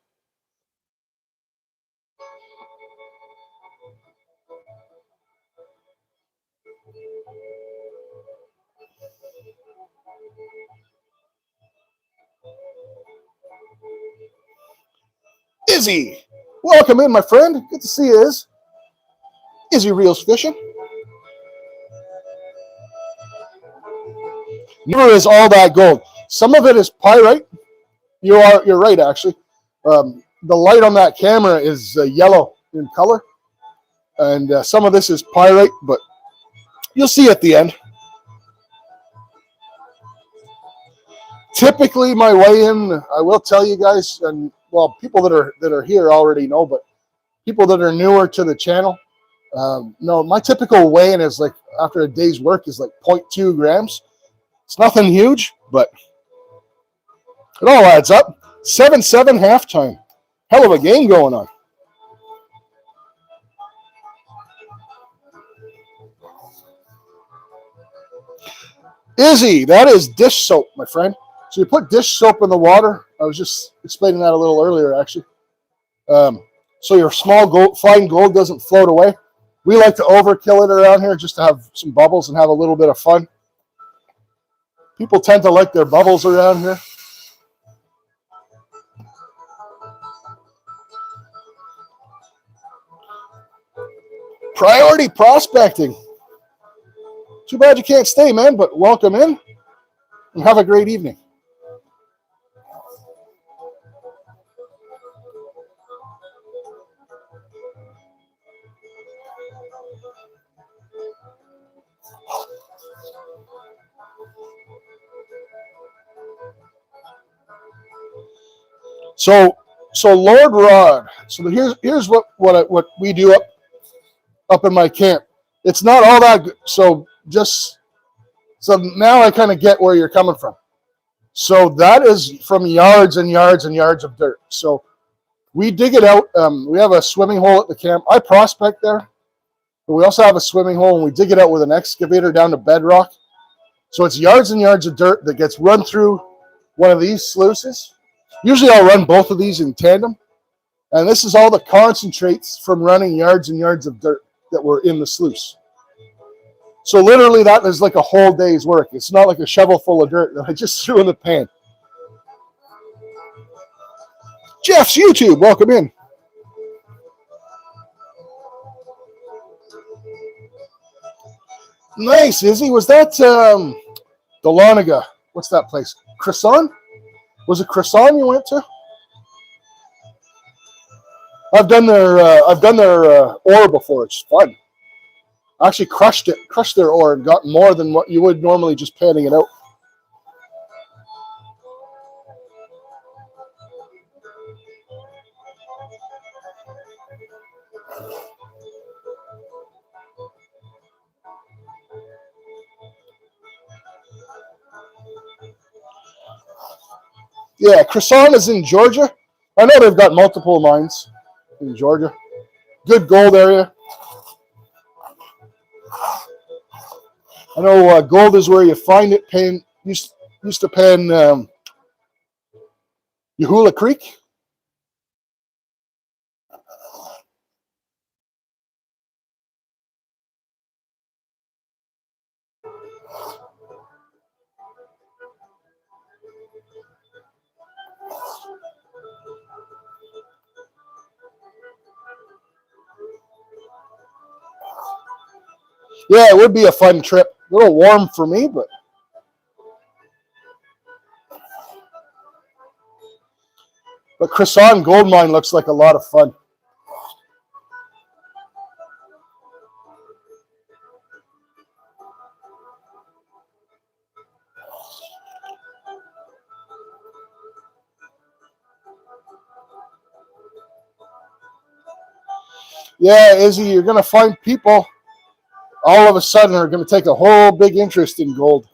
Izzy, welcome in, my friend. Good to see you, Izzy Reels Fishing. Never is all that gold. Some of it is pyrite. You're right, actually. The light on that camera is yellow in color, and some of this is pyrite, but you'll see at the end. Typically, my weigh-in, I will tell you guys, and well, people that are here already know, but people that are newer to the channel, no, my typical weigh-in is like after a day's work is like 0.2 grams. It's nothing huge, but it all adds up. 7-7 halftime. Hell of a game going on. Izzy, that is dish soap, my friend. So you put dish soap in the water. I was just explaining that a little earlier, actually. So your small gold, fine gold doesn't float away. We like to overkill it around here just to have some bubbles and have a little bit of fun. People tend to like their bubbles around here. Priority prospecting. Too bad you can't stay, man, but welcome in and have a great evening. So Lord Rod. So here's what we do up in my camp. It's not all that good. So now I kind of get where you're coming from. So that is from yards and yards and yards of dirt. So we dig it out. We have a swimming hole at the camp. I prospect there, but we also have a swimming hole, and we dig it out with an excavator down to bedrock. So it's yards and yards of dirt that gets run through one of these sluices. Usually I'll run both of these in tandem. And this is all the concentrates from running yards and yards of dirt that were in the sluice. So literally that is like a whole day's work. It's not like a shovel full of dirt that I just threw in the pan. Jeff's YouTube, welcome in. Nice, Izzy. Was that Dahlonega? What's that place? Croissant? Was it Croissant you went to? I've done their ore before. It's fun. I actually crushed their ore and got more than what you would normally just panning it out. Yeah, Croissant is in Georgia. I know they've got multiple mines in Georgia. Good gold area. I know gold is where you find it. Used to pen Yahula Creek. Yeah, it would be a fun trip. A little warm for me, but Croissant Gold Mine looks like a lot of fun. Yeah, Izzy, you're going to find people all of a sudden are going to take a whole big interest in gold.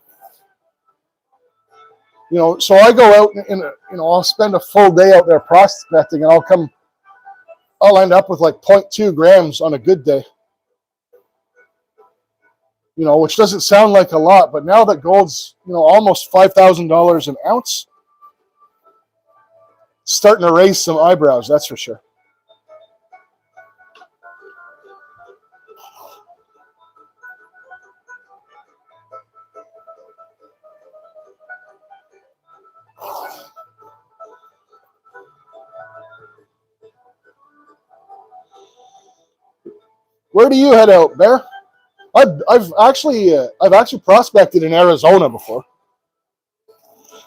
You know, so I go out and I'll spend a full day out there prospecting, and I'll end up with like 0.2 grams on a good day. You know, which doesn't sound like a lot, but now that gold's, almost $5,000 an ounce, it's starting to raise some eyebrows, that's for sure. Where do you head out, Bear? I've actually prospected in Arizona before.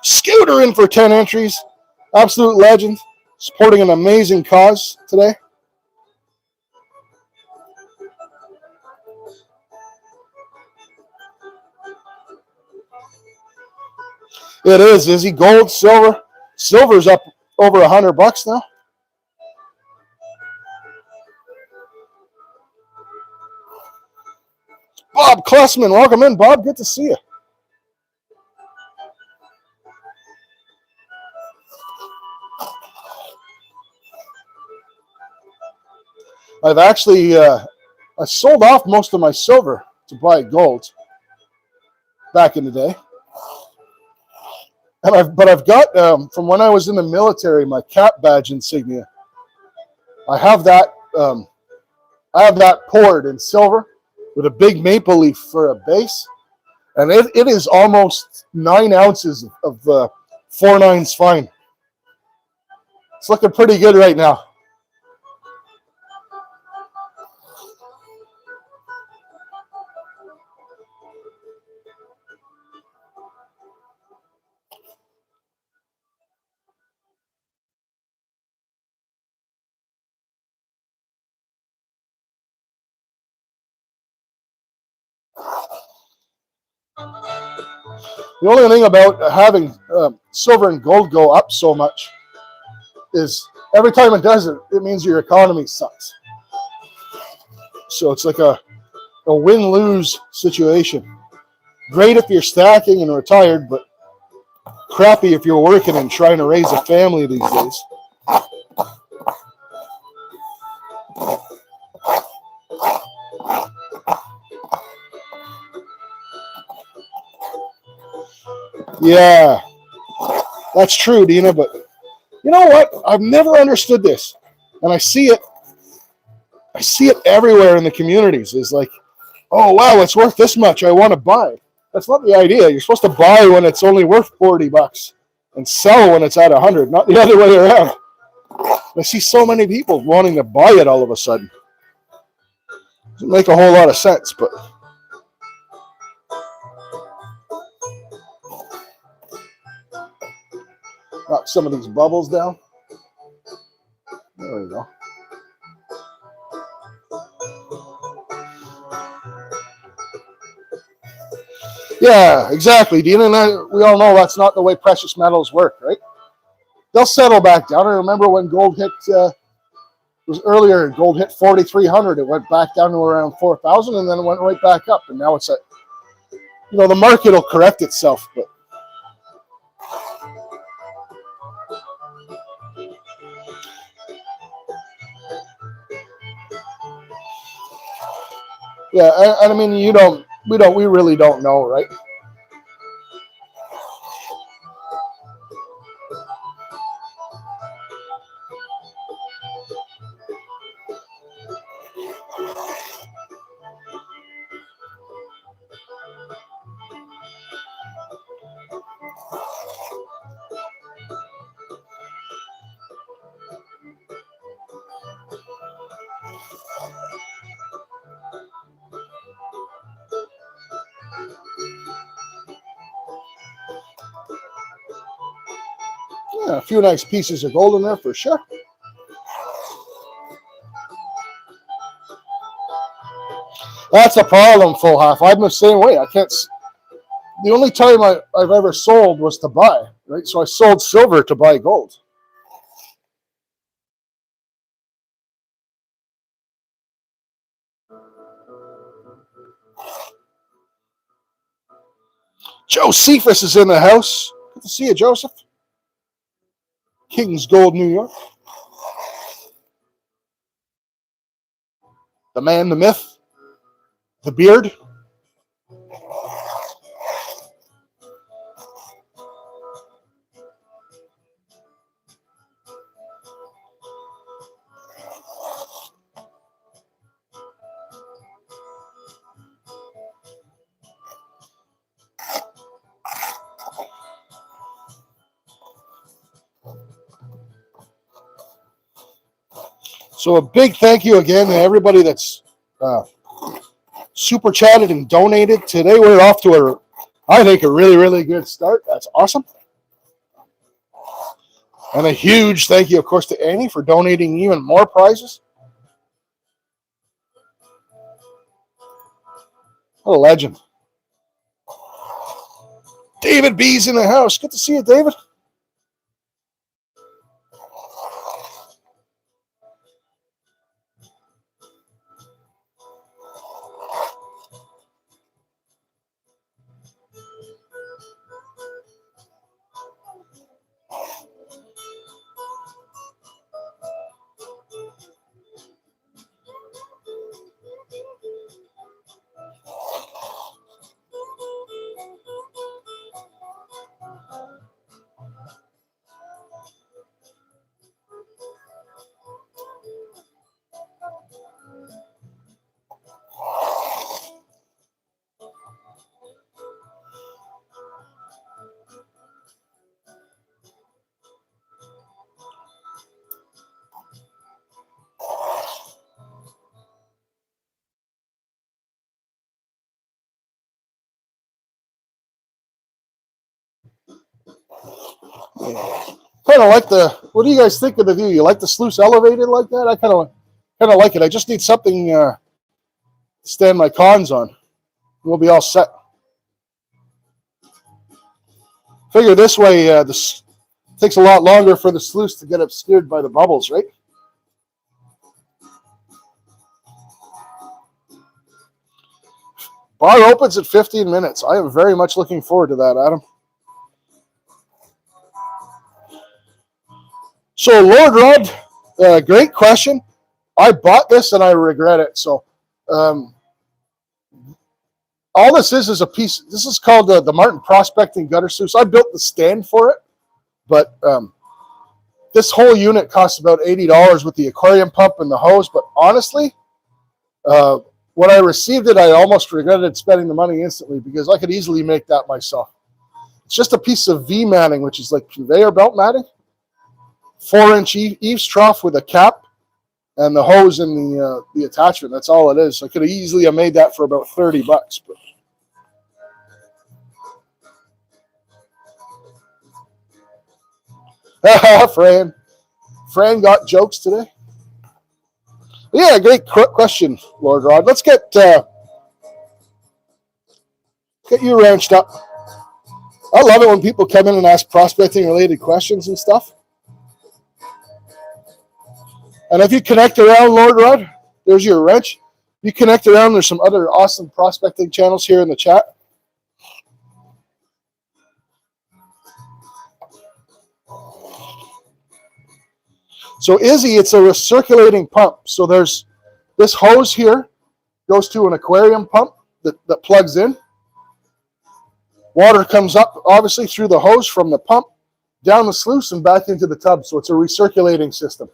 Scooter in for 10 entries. Absolute legend. Supporting an amazing cause today. It is he? Gold, silver. Silver's up over $100 now. Bob Klessman, welcome in, Bob. Good to see you. I've actually I sold off most of my silver to buy gold. back in the day. And I've got from when I was in the military, my cap badge insignia. I have that poured in silver with a big maple leaf for a base, and it is almost 9 ounces of 4/9 fine. It's looking pretty good right now. The only thing about having silver and gold go up so much is every time it does it, it means your economy sucks. So it's like a win-lose situation. Great if you're stacking and retired, but crappy if you're working and trying to raise a family these days. Yeah, that's true, Dina, but you know what? I've never understood this. And I see it everywhere in the communities. Is like, oh wow, it's worth this much. I want to buy. That's not the idea. You're supposed to buy when it's only worth $40 and sell when it's at 100, not the other way around. I see so many people wanting to buy it all of a sudden. Doesn't make a whole lot of sense, but knock some of these bubbles down. There we go. Yeah, exactly, Dina. And we all know that's not the way precious metals work, right? They'll settle back down. I remember when gold hit, was earlier, gold hit 4,300. It went back down to around 4,000, and then it went right back up. And now it's at, the market will correct itself, but yeah, I mean, we really don't know, right? Yeah, a few nice pieces of gold in there for sure. That's the problem, Full Half. I'm the same way. I can't. The only time I've ever sold was to buy, right? So I sold silver to buy gold. Josephus is in the house. Good to see you, Joseph. King's Gold, New York. The man, the myth, the beard. So a big thank you again to everybody that's super chatted and donated. Today we're off to I think, a really, really good start. That's awesome. And a huge thank you, of course, to Annie for donating even more prizes. What a legend. David B's in the house. Good to see you, David. Kind of like the, what do you guys think of the view? You like the sluice elevated like that? I kind of like it. I just need something to stand my cons on. We'll be all set. Figure this way, this takes a lot longer for the sluice to get obscured by the bubbles, right? Bar opens at 15 minutes. I am very much looking forward to that, Adam. So, Lord Rod, great question. I bought this and I regret it. So, all this is a piece. This is called the Martin Prospecting Gutter Sluice. I built the stand for it, but this whole unit costs about $80 with the aquarium pump and the hose. But honestly, when I received it, I almost regretted spending the money instantly because I could easily make that myself. It's just a piece of V matting, which is like conveyor belt matting, 4-inch eaves trough with a cap and the hose and the attachment. That's all it is. I could have easily have made that for about $30. But Fran got jokes today. Yeah, great question, Lord Rod. Let's get you ranched up. I love it when people come in and ask prospecting-related questions and stuff. And if you connect around, Lord Rod, there's your wrench. You connect around, there's some other awesome prospecting channels here in the chat. So Izzy, it's a recirculating pump. So there's this hose here, goes to an aquarium pump that plugs in. Water comes up, obviously, through the hose from the pump, down the sluice, and back into the tub. So it's a recirculating system.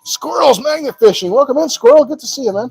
Squirrel's magnet fishing. Welcome in, Squirrel. Good to see you, man.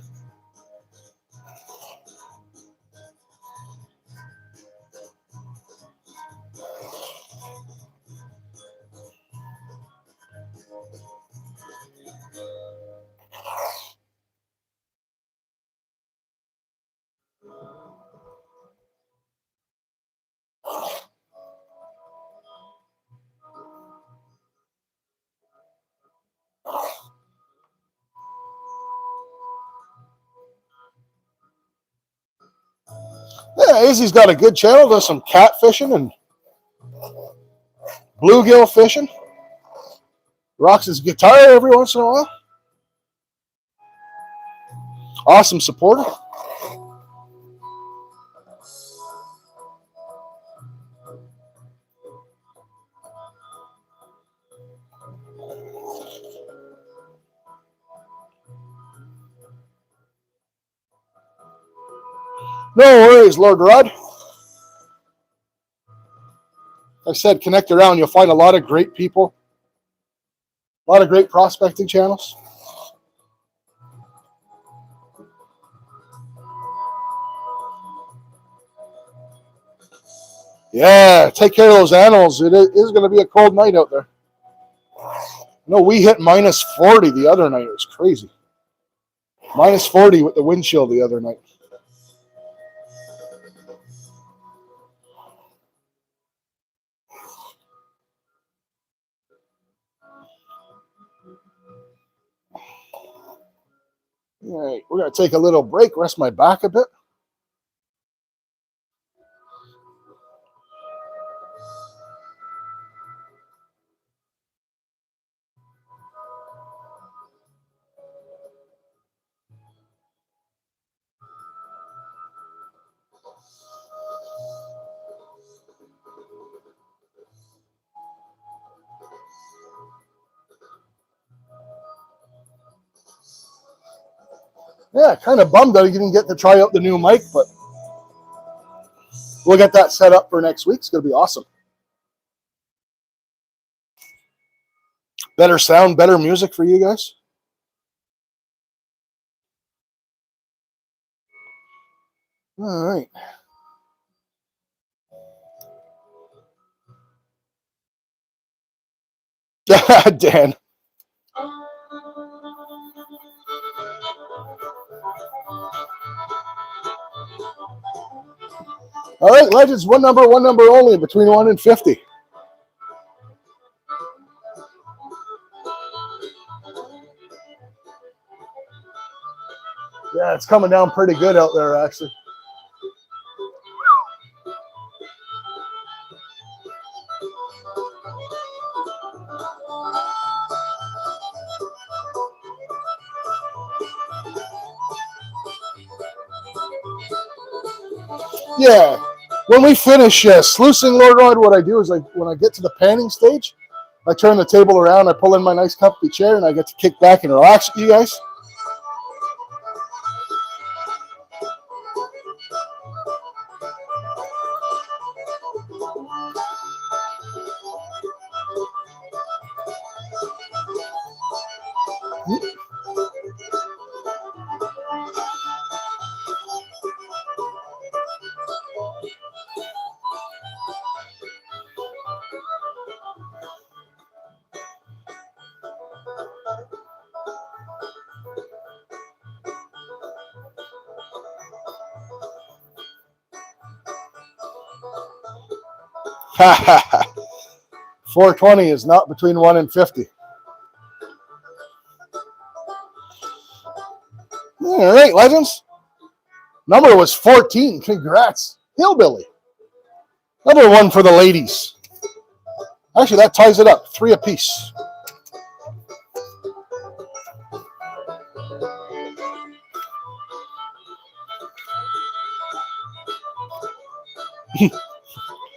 Yeah, Izzy's got a good channel. Does some cat fishing and bluegill fishing. Rocks his guitar every once in a while. Awesome supporter. No worries, Lord Rod. I said connect around. You'll find a lot of great people. A lot of great prospecting channels. Yeah, take care of those animals. It is going to be a cold night out there. No, we hit minus 40 the other night. It was crazy. Minus 40 with the wind chill the other night. All right, we're going to take a little break, rest my back a bit. Yeah, kind of bummed that I didn't get to try out the new mic, but we'll get that set up for next week. It's going to be awesome. Better sound, better music for you guys. All right. Dan. All right, legends, one number only, between 1 and 50. Yeah, it's coming down pretty good out there, actually. Yeah, when we finish sluicing, Lord Rod, what I do is when I get to the panning stage, I turn the table around, I pull in my nice comfy chair, and I get to kick back and relax with you guys. Ha ha ha. 420 is not between 1 and 50. All right, legends. Number was 14. Congrats. Hillbilly. Another one for the ladies. Actually, that ties it up. 3 apiece.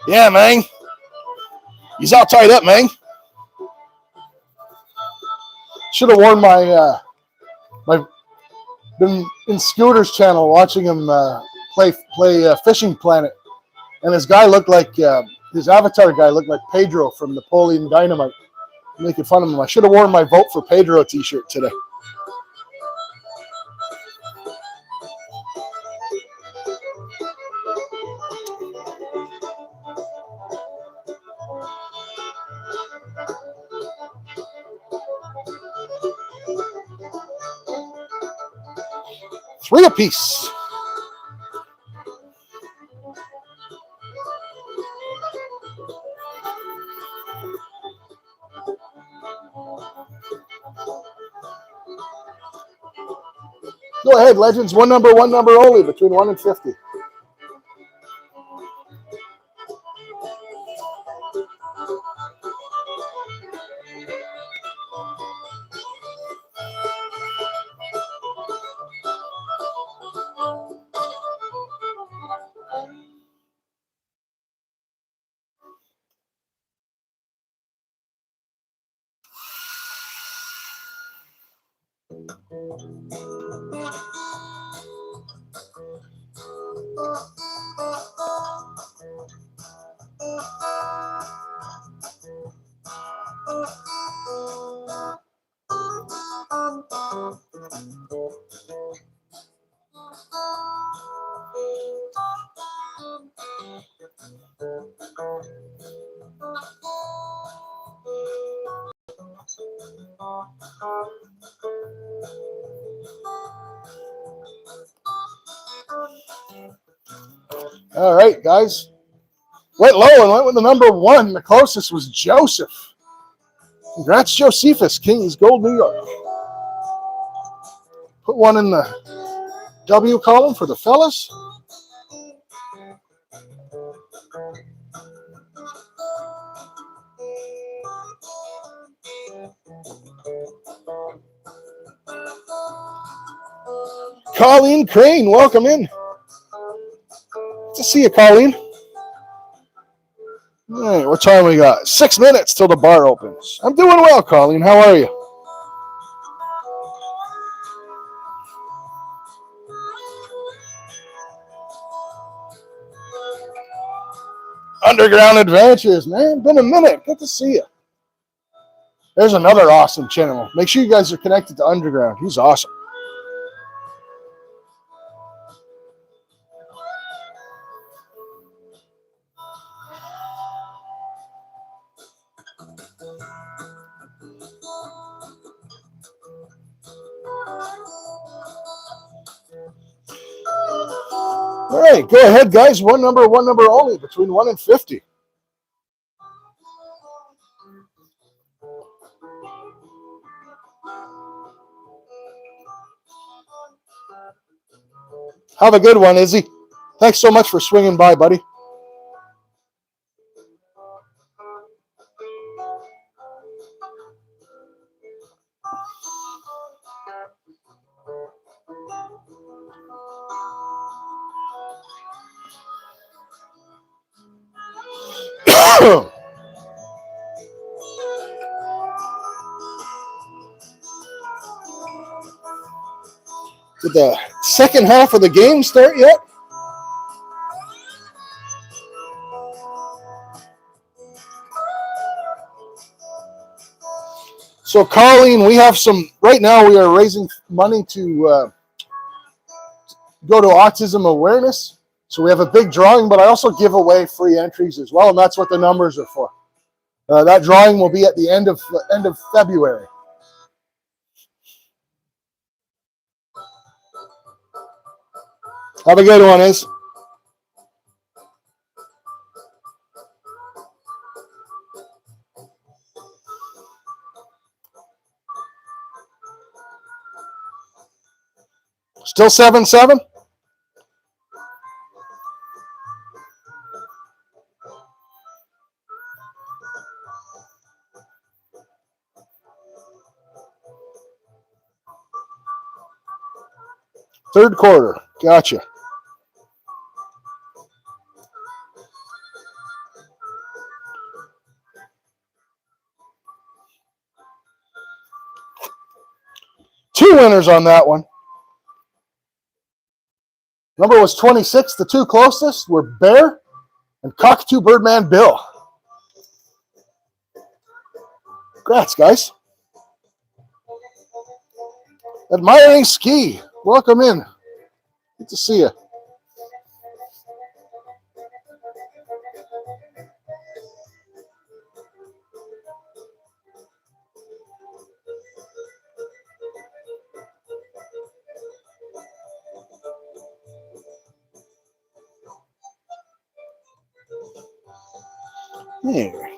Yeah, man. He's all tied up, man. Should have worn my been in Scooter's channel watching him play Fishing Planet, and his guy looked like his avatar guy looked like Pedro from Napoleon Dynamite. Making fun of him. I should have worn my Vote for Pedro t-shirt today. Three apiece. Go ahead, legends. One number only, between 1 and 50. All right, guys. Went low and went with the number 1. The closest was Joseph. Congrats, Josephus, Kings Gold, New York. Put one in the W column for the fellas. Colleen Crane, welcome in. Good to see you, Colleen. All right, what time we got? 6 minutes till the bar opens. I'm doing well, Colleen. How are you? Underground Adventures, man. Been a minute. Good to see you. There's another awesome channel. Make sure you guys are connected to Underground. He's awesome. All right, go ahead, guys. One number only, between 1 and 50. Have a good one, Izzy. Thanks so much for swinging by, buddy. Did the second half of the game start yet? So, Colleen, we have some, right now we are raising money to go to autism awareness. So we have a big drawing, but I also give away free entries as well, and that's what the numbers are for. That drawing will be at the end of February. Have a good one, Iz. Still 7-7? Third quarter. Gotcha. Two winners on that one. Number was 26. The two closest were Bear and Cockatoo Birdman Bill. Congrats, guys. Admiring Ski. Welcome in. Good to see you. Here.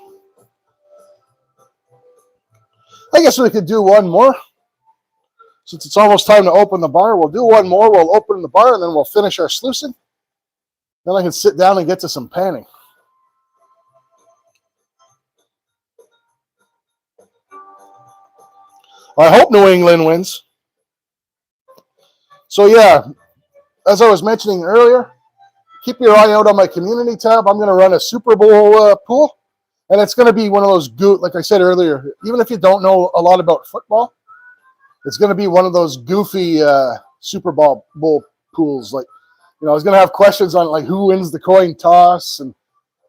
I guess we could do one more. Since it's almost time to open the bar, we'll do one more. We'll open the bar, and then we'll finish our sluicing. Then I can sit down and get to some panning. I hope New England wins. So, yeah, as I was mentioning earlier, keep your eye out on my community tab. I'm going to run a Super Bowl pool, and it's going to be one of those, like I said earlier, even if you don't know a lot about football, it's going to be one of those goofy Super Bowl pools. Like, I was going to have questions on like who wins the coin toss and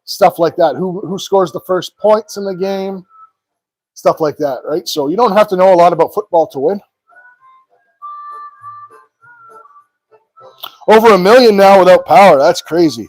stuff like that. Who scores the first points in the game, stuff like that, right? So you don't have to know a lot about football to win. Over 1 million now without power. That's crazy.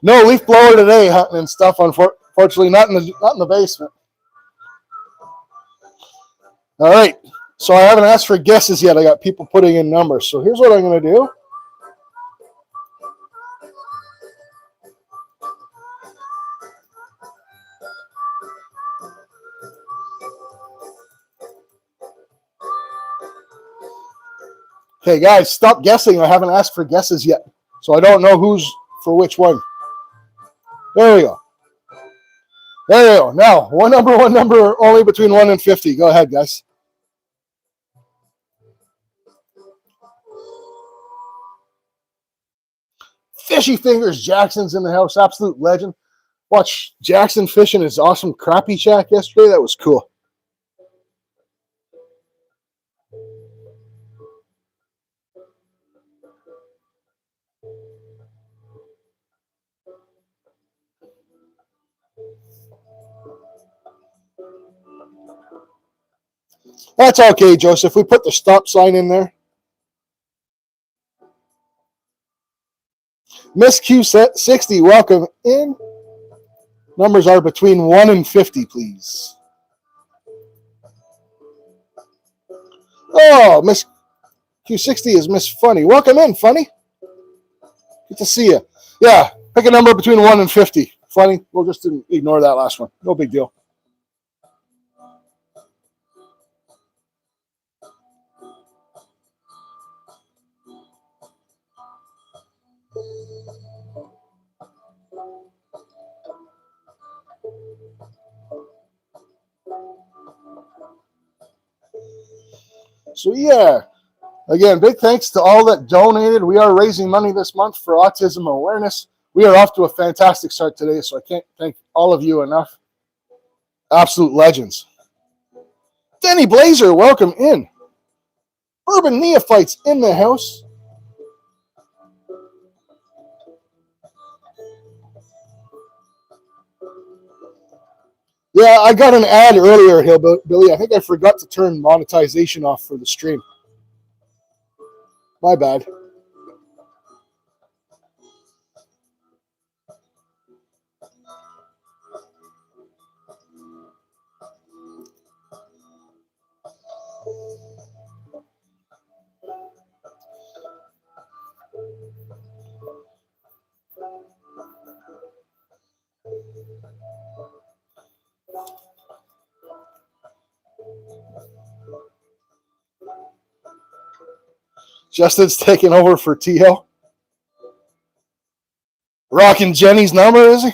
No leaf blower today, hunting and stuff. Unfortunately, not in the basement. All right. So I haven't asked for guesses yet. I got people putting in numbers. So here's what I'm going to do. Okay, guys, stop guessing. I haven't asked for guesses yet. So I don't know who's for which one. There we go. There you go. Now, one number, only between 1 and 50. Go ahead, guys. Fishy Fingers Jackson's in the house. Absolute legend. Watch Jackson fishing his awesome crappie shack yesterday. That was cool. That's okay, Joseph. We put the stop sign in there. Miss Q60, welcome in. Numbers are between 1 and 50, please. Oh, Miss Q60 is Miss Funny. Welcome in, Funny. Good to see you. Yeah, pick a number between 1 and 50. Funny, we'll just ignore that last one. No big deal. So, yeah. Again, big thanks to all that donated. We are raising money this month for autism awareness. We are off to a fantastic start today, so I can't thank all of you enough. Absolute legends. Danny Blazer, welcome in. Urban Neophytes in the house. Yeah, I got an ad earlier, Hillbilly. I think I forgot to turn monetization off for the stream. My bad. Justin's taking over for TL. Rocking Jenny's number, is he?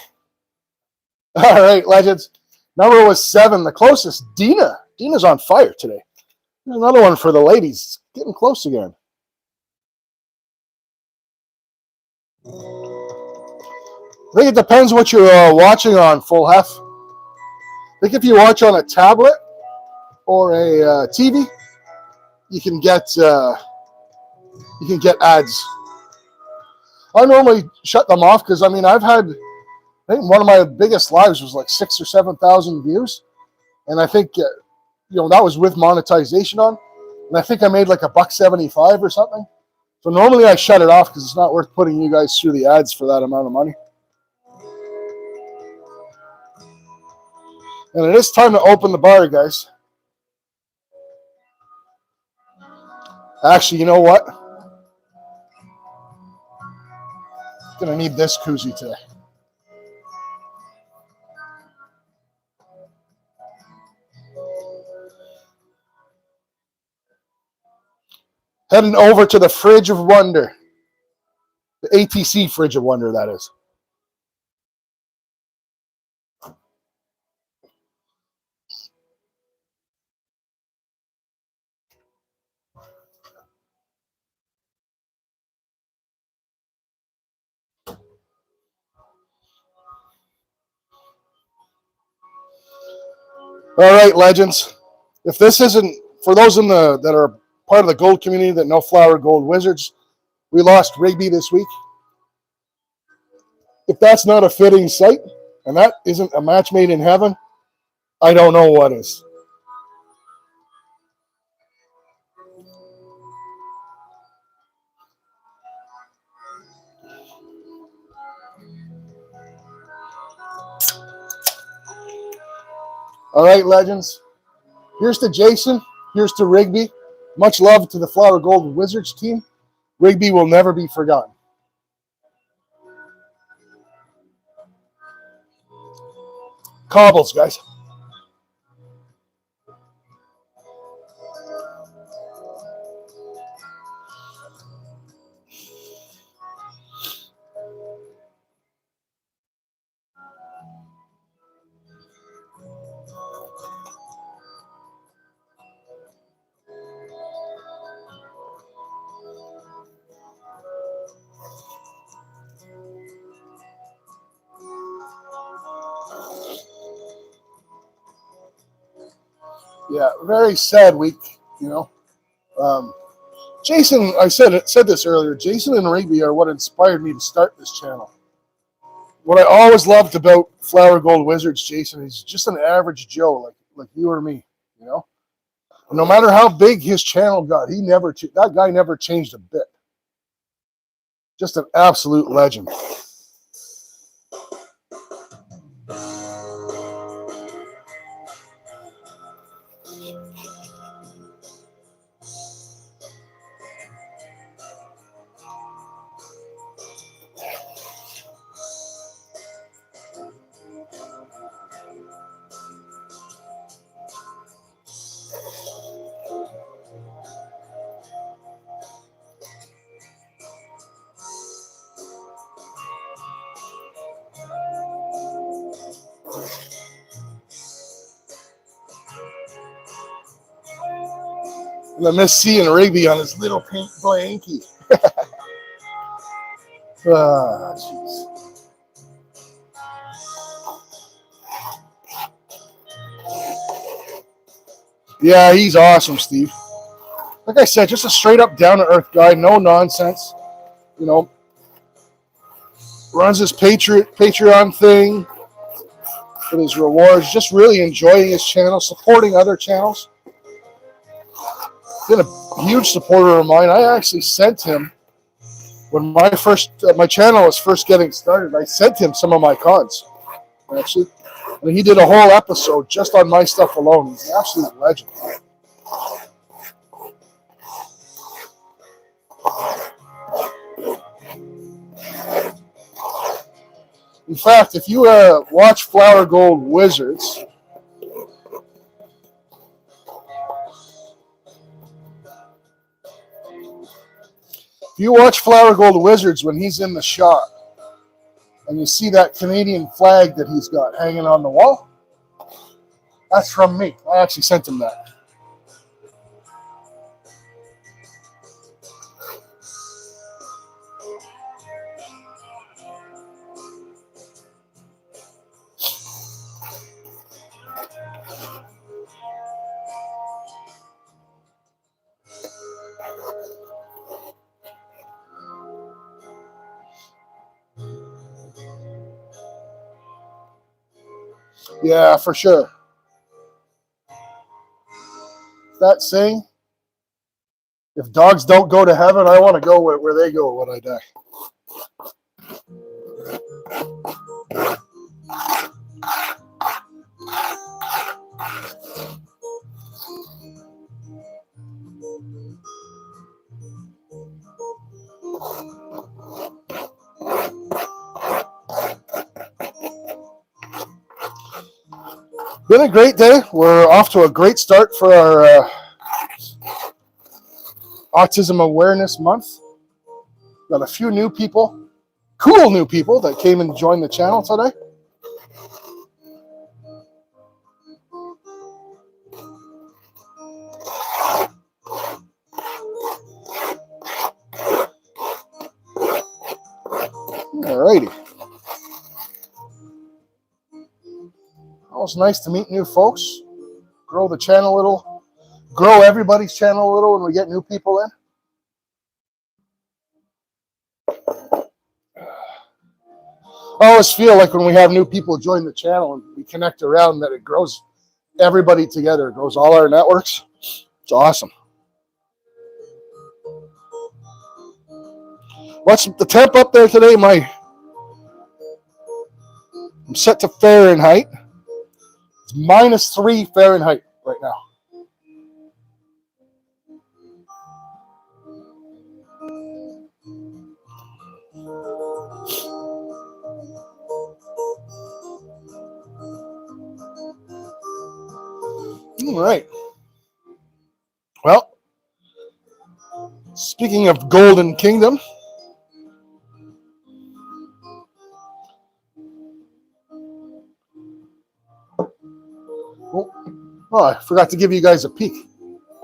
All right, legends. Number was 7. The closest, Dina. Dina's on fire today. Another one for the ladies. Getting close again. I think it depends what you're watching on, Full Hef. I think if you watch on a tablet or a TV, you can get ads. I normally shut them off because I think one of my biggest lives was like 6,000 or 7,000 views, and I think that was with monetization on, and I think I made like $1.75 or something. So normally I shut it off because it's not worth putting you guys through the ads for that amount of money. And it is time to open the bar, guys. Actually, you know what? I'm gonna need this koozie today. Heading over to the Fridge of Wonder. The ATC Fridge of Wonder, that is. All right, legends. If this isn't, for those that are part of the gold community that know Flower Gold Wizards, we lost Rigby this week. If that's not a fitting sight, and that isn't a match made in heaven, I don't know what is. All right, legends. Here's to Jason. Here's to Rigby. Much love to the Flower Gold Wizards team. Rigby will never be forgotten. Cobbles, guys. Yeah, very sad week, Jason, I said this earlier, Jason and Rigby are what inspired me to start this channel. What I always loved about Flower Gold Wizards, Jason, is just an average Joe, like you or me, No matter how big his channel got, that guy never changed a bit. Just an absolute legend. I miss seeing Rigby on his little pink blankie. Ah, jeez. Yeah, he's awesome, Steve. Like I said, just a straight up down to earth guy, no nonsense. You know, runs his Patreon thing for his rewards. Just really enjoying his channel, supporting other channels. Been a huge supporter of mine. I actually sent him when my channel was first getting started. I sent him some of my cards. Actually, and he did a whole episode just on my stuff alone. He's an absolute legend. In fact, if you watch Flower Gold Wizards, when he's in the shop and you see that Canadian flag that he's got hanging on the wall, that's from me. I actually sent him that. Yeah, for sure. That saying, if dogs don't go to heaven, I want to go where they go when I die. Been a great day. We're off to a great start for our Autism Awareness Month. Got a few new people, cool new people that came and joined the channel today. Alrighty. It's nice to meet new folks, grow the channel a little, grow everybody's channel a little when we get new people in. I always feel like when we have new people join the channel and we connect around that it grows everybody together. It grows all our networks. It's awesome. What's the temp up there today? I'm set to Fahrenheit. It's -3 Fahrenheit right now. All right. Well, speaking of Golden Kingdom, I forgot to give you guys a peek.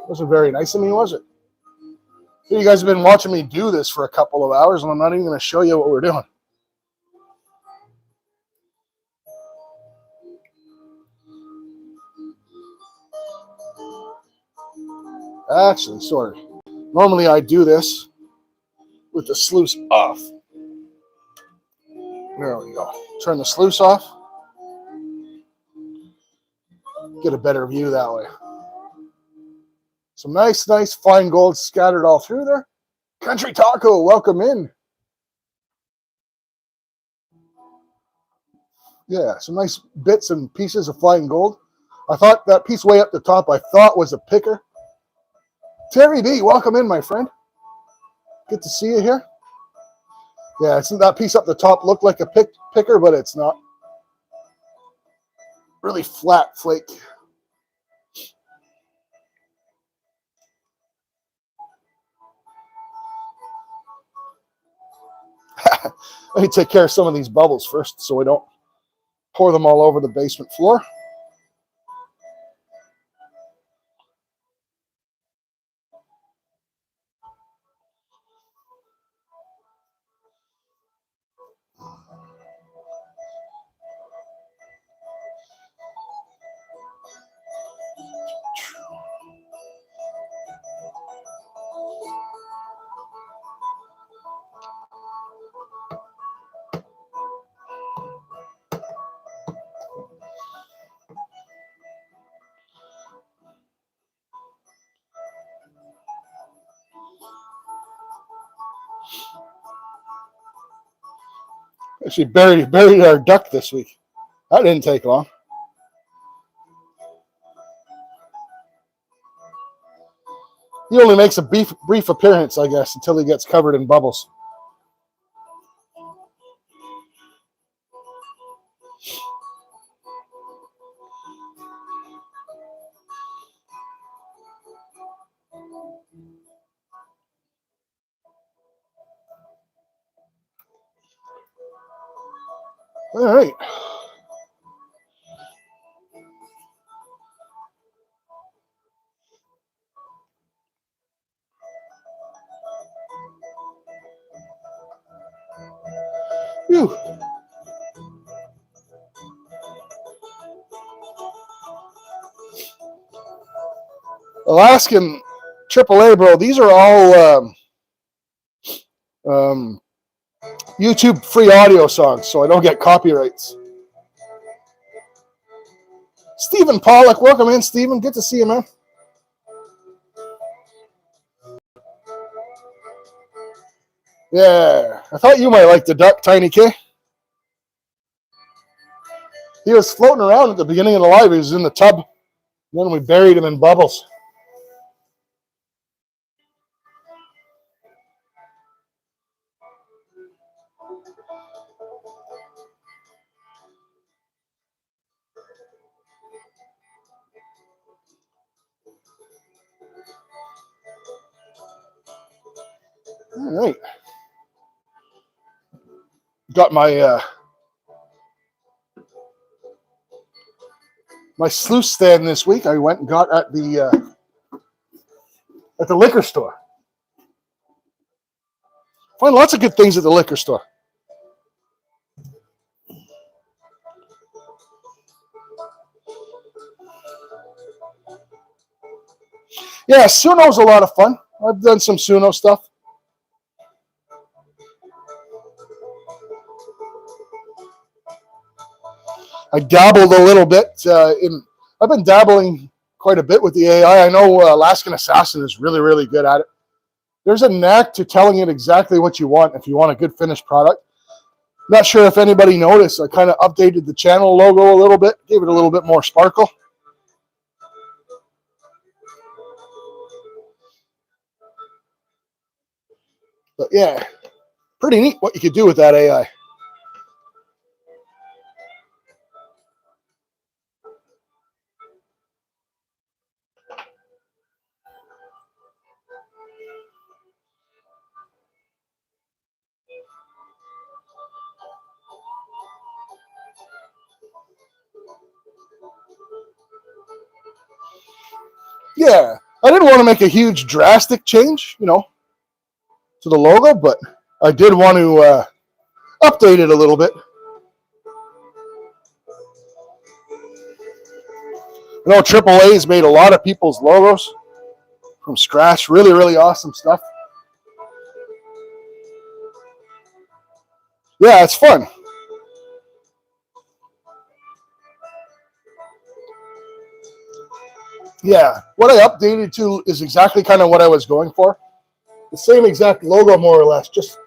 Wasn't very nice of me, was it? You guys have been watching me do this for a couple of hours, and I'm not even going to show you what we're doing. Actually, sorry. Normally I do this with the sluice off. There we go. Turn the sluice off. Get a better view that way. Some nice fine gold scattered all through there. Country Taco, welcome in. Yeah, some nice bits and pieces of fine gold. I thought that piece way up the top I thought was a picker. Terry D, welcome in, my friend. Good to see you here. Yeah, it's that piece up the top looked like a picker, but it's not. Really flat flake. Let me take care of some of these bubbles first so we don't pour them all over the basement floor. Actually buried our duck this week. That didn't take long. He only makes a brief appearance, I guess, until he gets covered in bubbles. All right. Whew. Alaskan AAA, bro. These are all YouTube free audio songs, so I don't get copyrights. Stephen Pollock, welcome in, Stephen. Good to see you, man. Yeah, I thought you might like the duck, Tiny K. He was floating around at the beginning of the live. He was in the tub. Then we buried him in bubbles. All right. Got my my sluice stand this week. I went and got at the liquor store. Find lots of good things at the liquor store. Yeah, Suno's a lot of fun. I've done some Suno stuff. I dabbled a little bit I've been dabbling quite a bit with the AI. I know Alaskan Assassin is really good at it. There's a knack to telling it exactly what you want if you want a good finished product. Not sure if anybody noticed. I kind of updated the channel logo a little bit, gave it a little bit more sparkle. But yeah, pretty neat what you could do with that AI. Yeah, I didn't want to make a huge drastic change, to the logo, but I did want to update it a little bit. I know AAA's made a lot of people's logos from scratch. Really awesome stuff. Yeah, it's fun. Yeah, what I updated to is exactly kind of what I was going for. The same exact logo, more or less, just,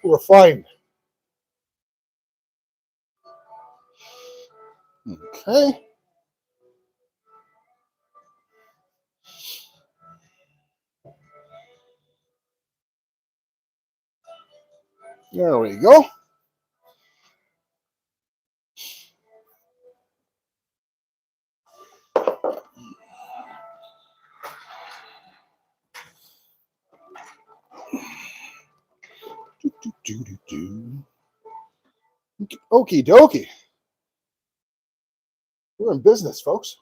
refined. Okay. There we go. Okie dokie. We're in business, folks.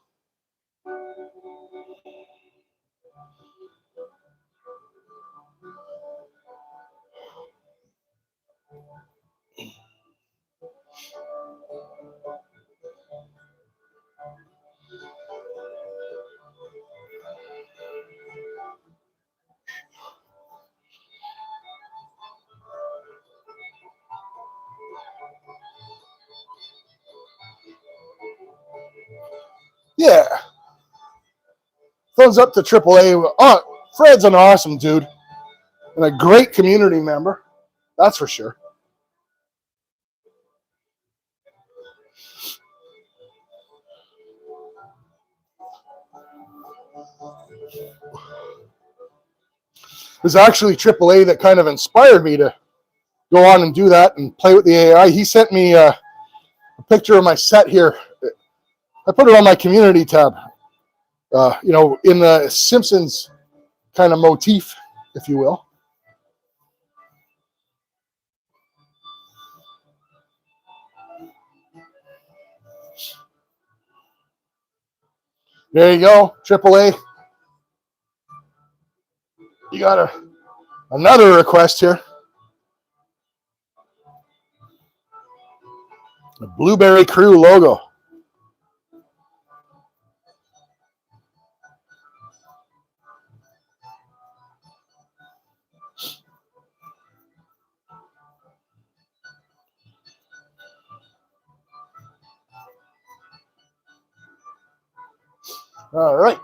Yeah. Thumbs up to AAA. Oh, Fred's an awesome dude and a great community member. That's for sure. It was actually AAA that kind of inspired me to go on and do that and play with the AI. He sent me a picture of my set here. I put it on my community tab, in the Simpsons kind of motif, if you will. There you go, AAA. You got another request here. The Blueberry Crew logo. All right.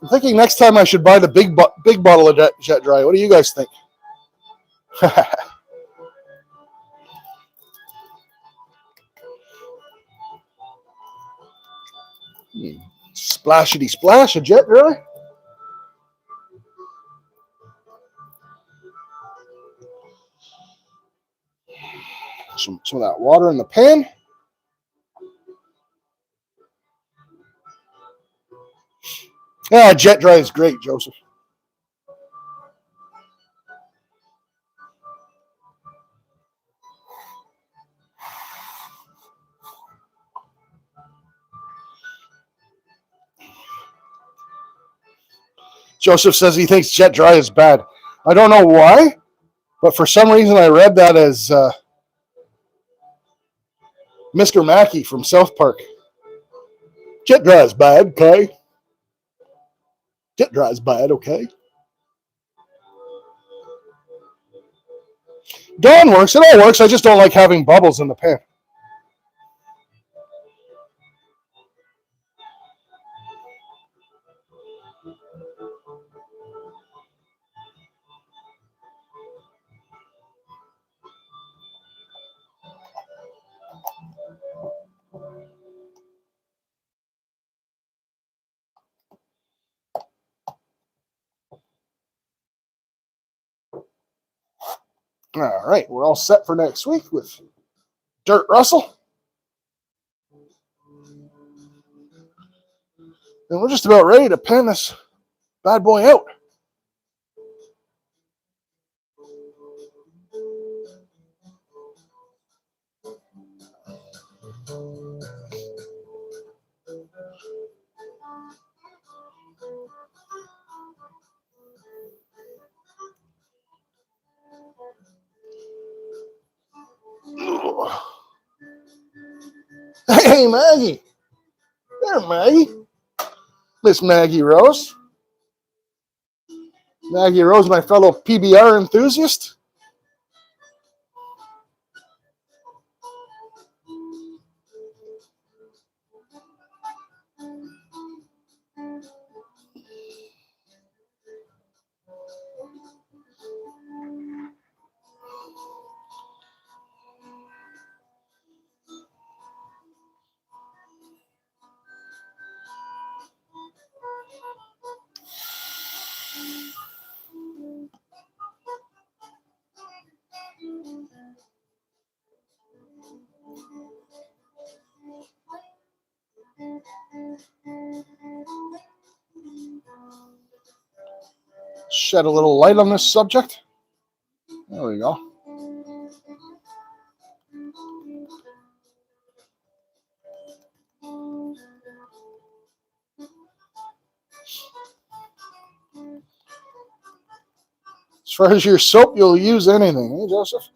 I'm thinking next time I should buy the big bottle of jet dry. What do you guys think? Splashity splash of jet dry. Some of that water in the pan. Yeah, jet dry is great, Joseph. Joseph says he thinks jet dry is bad. I don't know why, but for some reason I read that as Mr. Mackey from South Park. Jet dry is bad, okay? Jet dry is bad, okay? Dawn works. It all works. I just don't like having bubbles in the pan. All right, we're all set for next week with Dirt Russell. And we're just about ready to pan this bad boy out. Hey, Maggie. There, Maggie. Miss Maggie Rose. Maggie Rose, my fellow PBR enthusiast. Shed a little light on this subject. There we go. As far as your soap, you'll use anything, eh, Joseph?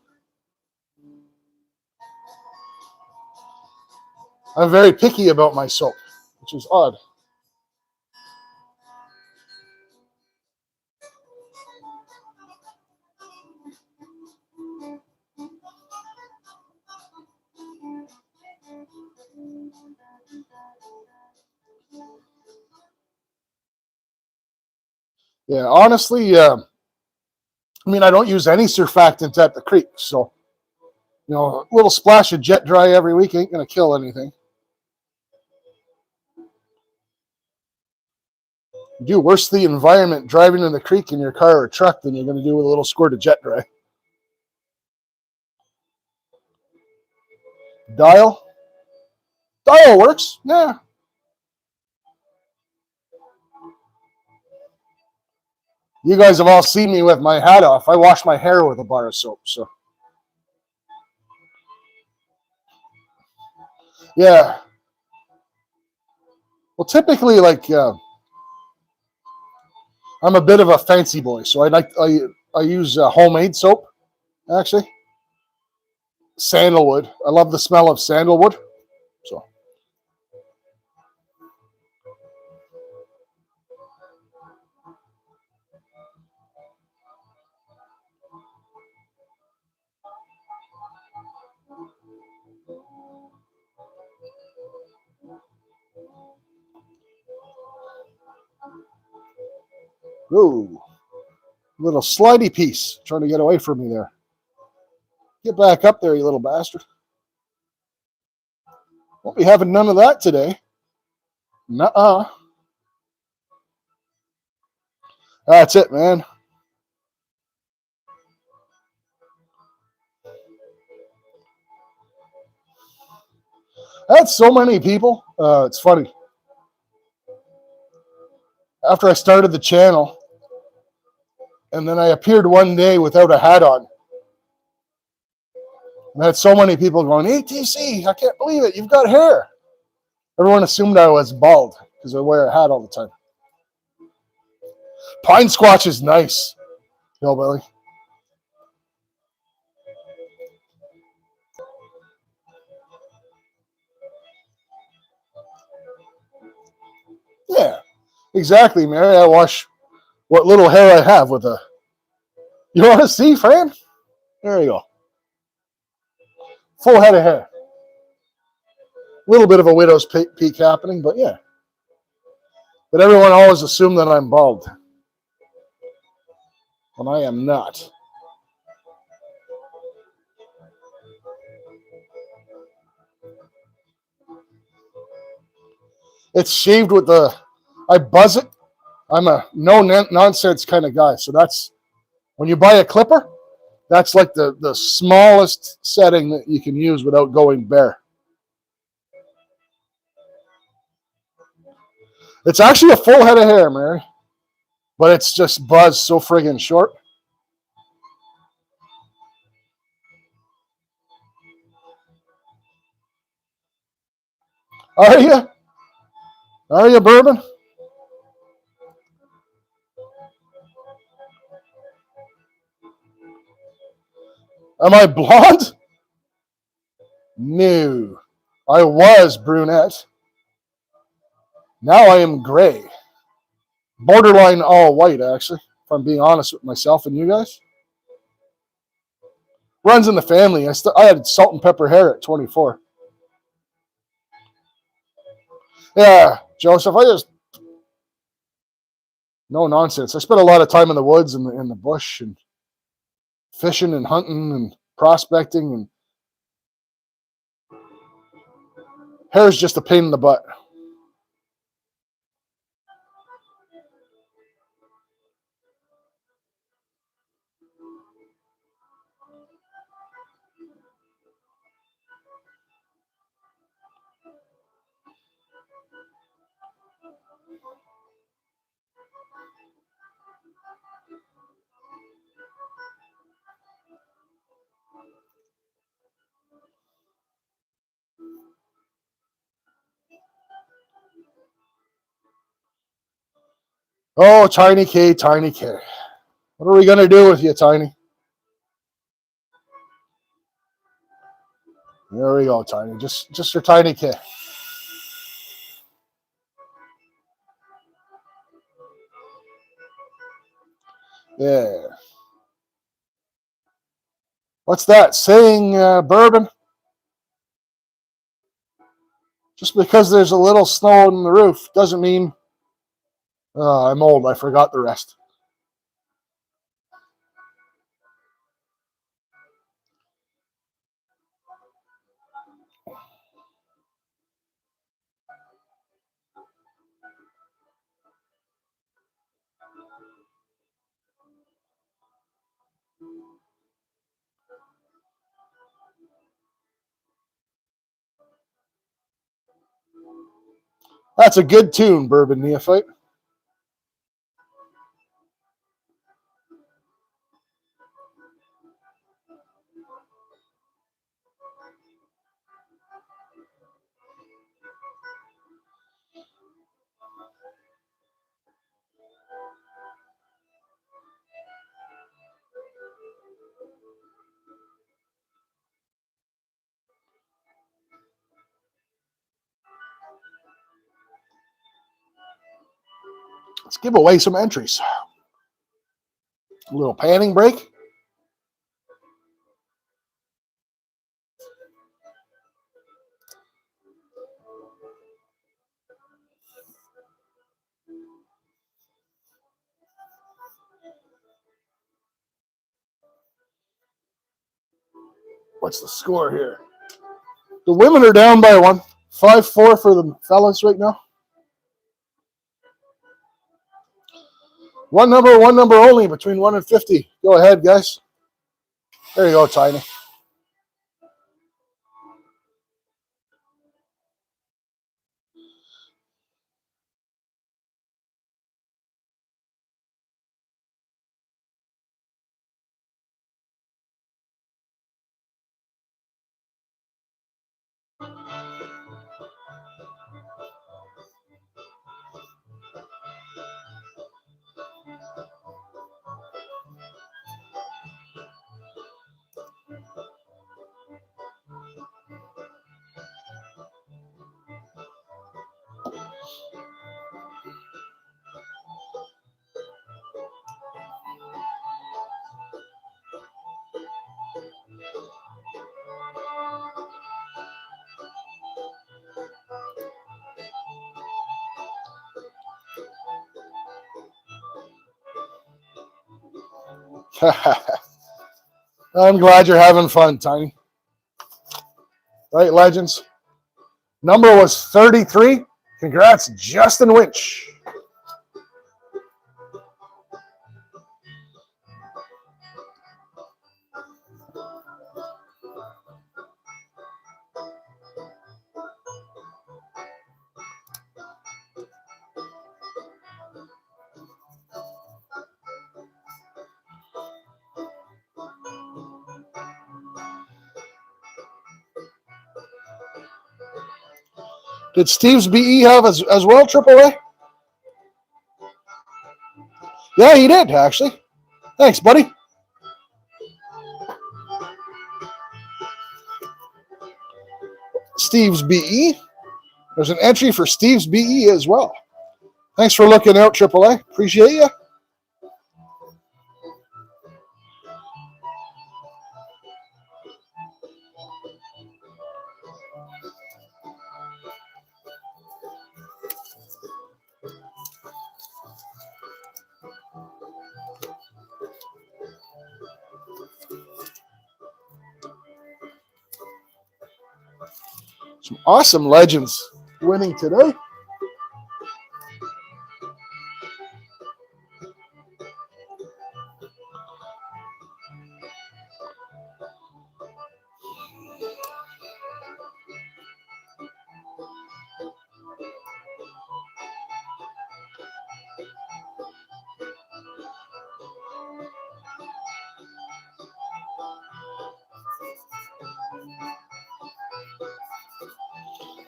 I'm very picky about my soap, which is odd. Yeah, honestly, I mean, I don't use any surfactant at the creek, so, you know, a little splash of Jet Dry every week ain't going to kill anything. You do worse the environment driving in the creek in your car or truck than you're going to do with a little squirt of Jet Dry. Dial? Dial works, yeah. You guys have all seen me with my hat off. I wash my hair with a bar of soap, so. Yeah. Well, typically, like, I'm a bit of a fancy boy, so I use homemade soap, actually. Sandalwood. I love the smell of sandalwood, so. Ooh, little slidey piece trying to get away from me there. Get back up there, you little bastard. Won't be having none of that today. Nuh-uh. That's it, man. That's so many people. It's funny. After I started the channel, and then I appeared one day without a hat on. And I had so many people going, ATC, I can't believe it. You've got hair. Everyone assumed I was bald because I wear a hat all the time. Pine Squatch is nice, hillbilly. Yeah, exactly, Mary. I wash what little hair I have with a. You want to see, Fran? There you go. Full head of hair. A little bit of a widow's peak happening, but yeah. But everyone always assumed that I'm bald. When I am not. It's shaved with the. I buzz it. I'm a no-nonsense kind of guy. So that's. When you buy a clipper, that's like the smallest setting that you can use without going bare. It's actually a full head of hair, Mary. But it's just buzzed so friggin' short. Are you? Are you, Bourbon? Am I blonde? No. I was brunette. Now I am gray. Borderline all white, actually, if I'm being honest with myself and you guys. Runs in the family. I had salt and pepper hair at 24. Yeah, Joseph, no nonsense. I spent a lot of time in the woods and in the bush and fishing and hunting and prospecting, and hair is just a pain in the butt. Oh, Tiny K, Tiny K. What are we going to do with you, Tiny? There we go, Tiny. Just your Tiny K. Yeah. What's that? Saying bourbon? Just because there's a little snow on the roof doesn't mean I'm old. I forgot the rest. That's a good tune, Bourbon Neophyte. Let's give away some entries. A little panning break. What's the score here? The women are down by 1. 5-4 for the fellas right now. One number only between 1 and 50. Go ahead, guys. There you go, Tiny. I'm glad you're having fun, Tiny. Right, legends? Number was 33. Congrats, Justin Winch. Did Steve's BE have as well, AAA? Yeah, he did, actually. Thanks, buddy. Steve's BE. There's an entry for Steve's BE as well. Thanks for looking out, AAA. Appreciate you. Some awesome legends winning today.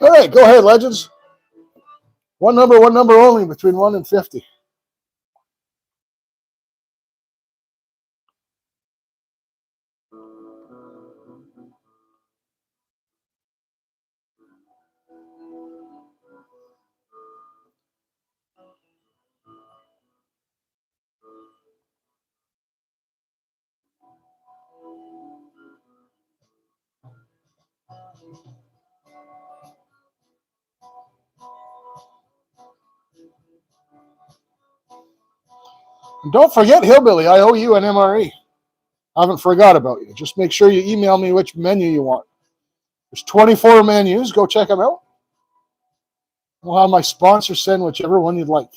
All right, go ahead, legends. One number only, between 1 and 50. And don't forget Hillbilly. I owe you an MRE. I haven't forgot about you. Just make sure you email me which menu you want. There's 24 menus. Go check them out. We'll have my sponsor send whichever one you'd like.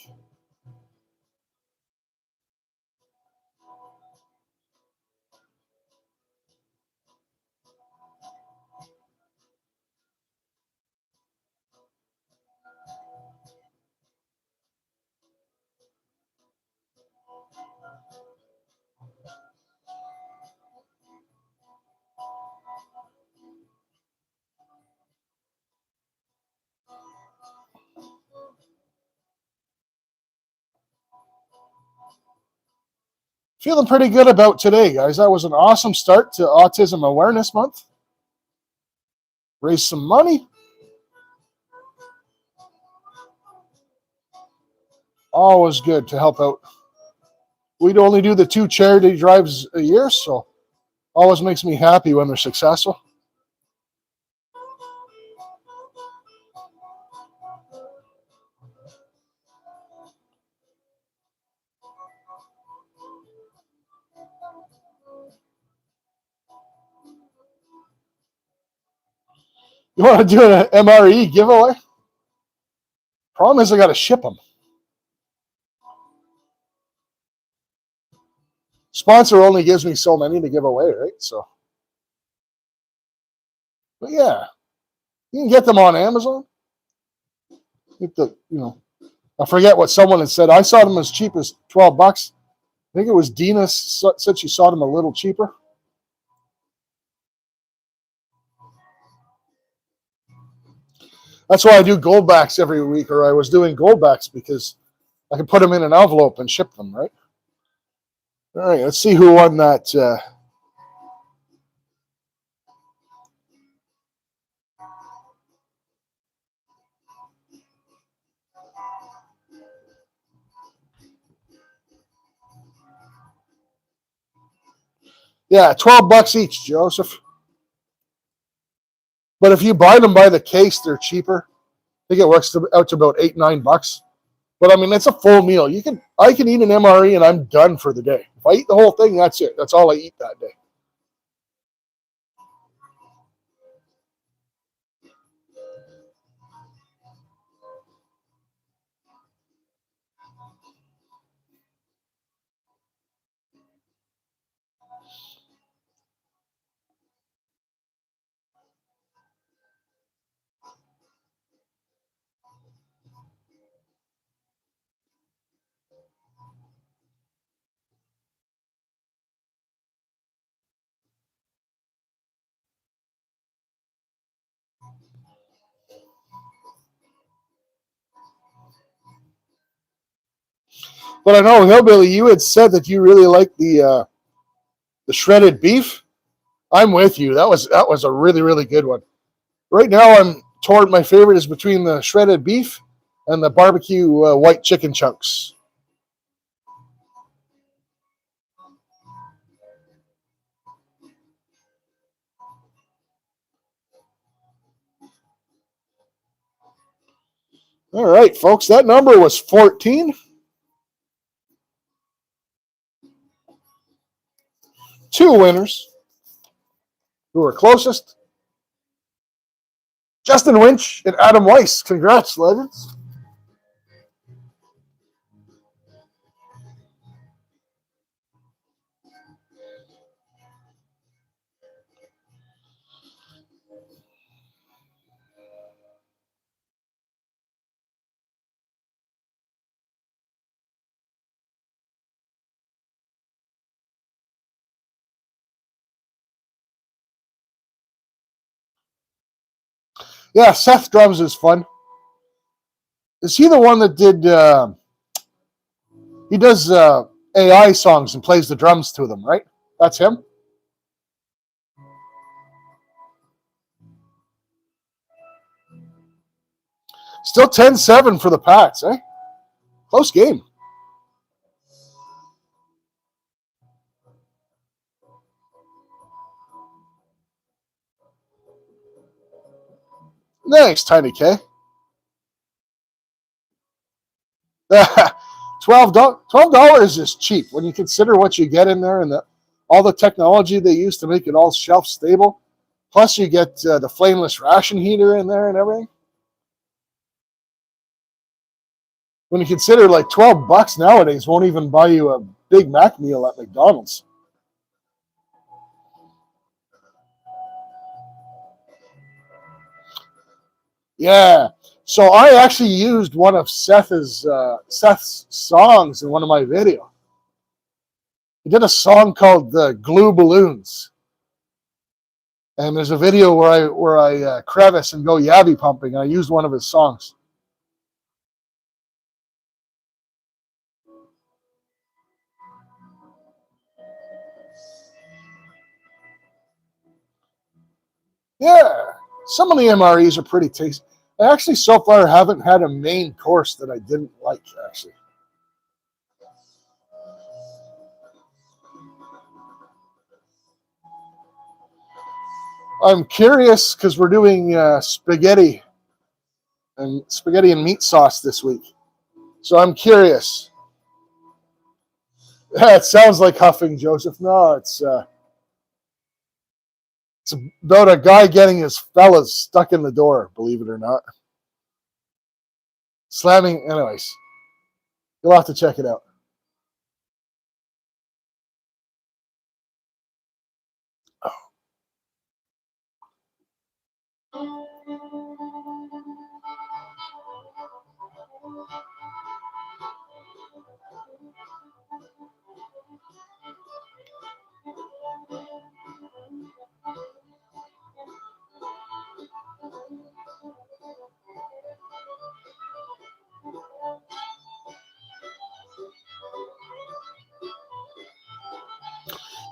Feeling pretty good about today, guys. That was an awesome start to Autism Awareness Month. Raised some money. Always good to help out. We'd only do the 2 charity drives a year, so always makes me happy when they're successful. You want to do an MRE giveaway? Problem is I got to ship them. Sponsor only gives me so many to give away, right? So, but yeah, you can get them on Amazon. I forget what someone had said. I saw them as cheap as $12. I think it was Dina said she saw them a little cheaper. That's why I do gold backs every week, or I was doing gold backs because I can put them in an envelope and ship them, right? All right, let's see who won that. Yeah, $12 each, Joseph. But if you buy them by the case, they're cheaper. I think it works out to about $8-9. But I mean, it's a full meal. I can eat an MRE and I'm done for the day. If I eat the whole thing, that's it. That's all I eat that day. But I know, Hillbilly, you had said that you really like the shredded beef. I'm with you. That was a really, really good one. Right now, I'm toward my favorite is between the shredded beef and the barbecue white chicken chunks. All right, folks, that number was 14. 2 winners who were closest. Justin Winch and Adam Weiss. Congrats, legends. Yeah, Seth Drums is fun. Is he the one that did... he does AI songs and plays the drums to them, right? That's him? Still 10-7 for the Pats, eh? Close game. Thanks, Tiny K. $12 is cheap when you consider what you get in there and all the technology they use to make it all shelf stable. Plus, you get the flameless ration heater in there and everything. When you consider like $12 nowadays won't even buy you a Big Mac meal at McDonald's. Yeah. So I actually used one of Seth's songs in one of my videos. He did a song called "Glue Balloons," and there's a video where I crevice and go yabby pumping. I used one of his songs. Yeah, some of the MREs are pretty tasty. I actually so far haven't had a main course that I didn't like. Actually, I'm curious because we're doing spaghetti and meat sauce this week. So I'm curious. It sounds like huffing, Joseph. No, it's about a guy getting his fellas stuck in the door, believe it or not. Slamming, anyways. You'll have to check it out.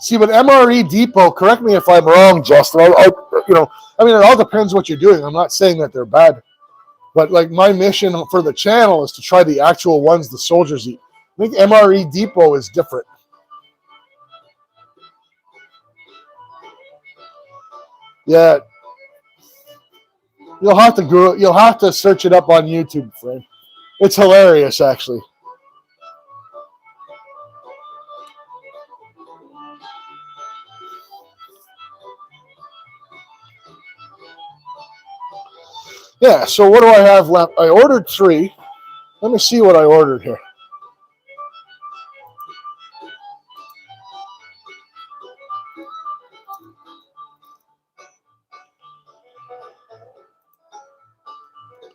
See, but MRE Depot, correct me if I'm wrong, Justin. I mean, it all depends what you're doing. I'm not saying that they're bad, but like my mission for the channel is to try the actual ones the soldiers eat. I think MRE Depot is different. Yeah, you'll have to search it up on YouTube, friend. It's hilarious, actually. Yeah, so what do I have left? I ordered 3. Let me see what I ordered here.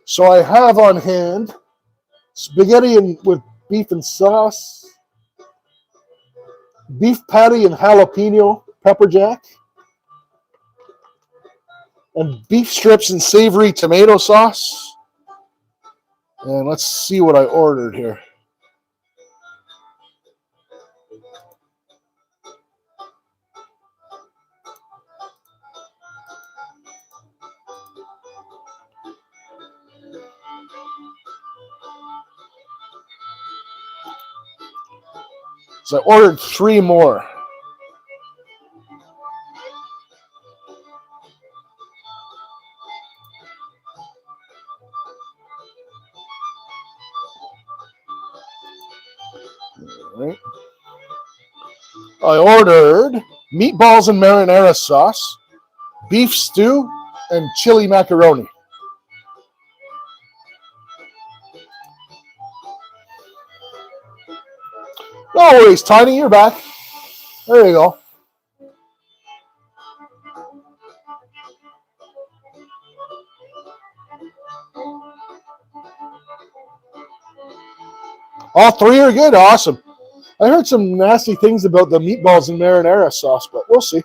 So I have on hand spaghetti with beef and sauce, beef patty and jalapeno pepper jack, and beef strips and savory tomato sauce. And let's see what I ordered here. So I ordered 3 more. All right. I ordered meatballs and marinara sauce, beef stew, and chili macaroni. No worries, Tiny, you're back. There you go. All 3 are good? Awesome. I heard some nasty things about the meatballs and marinara sauce, but we'll see.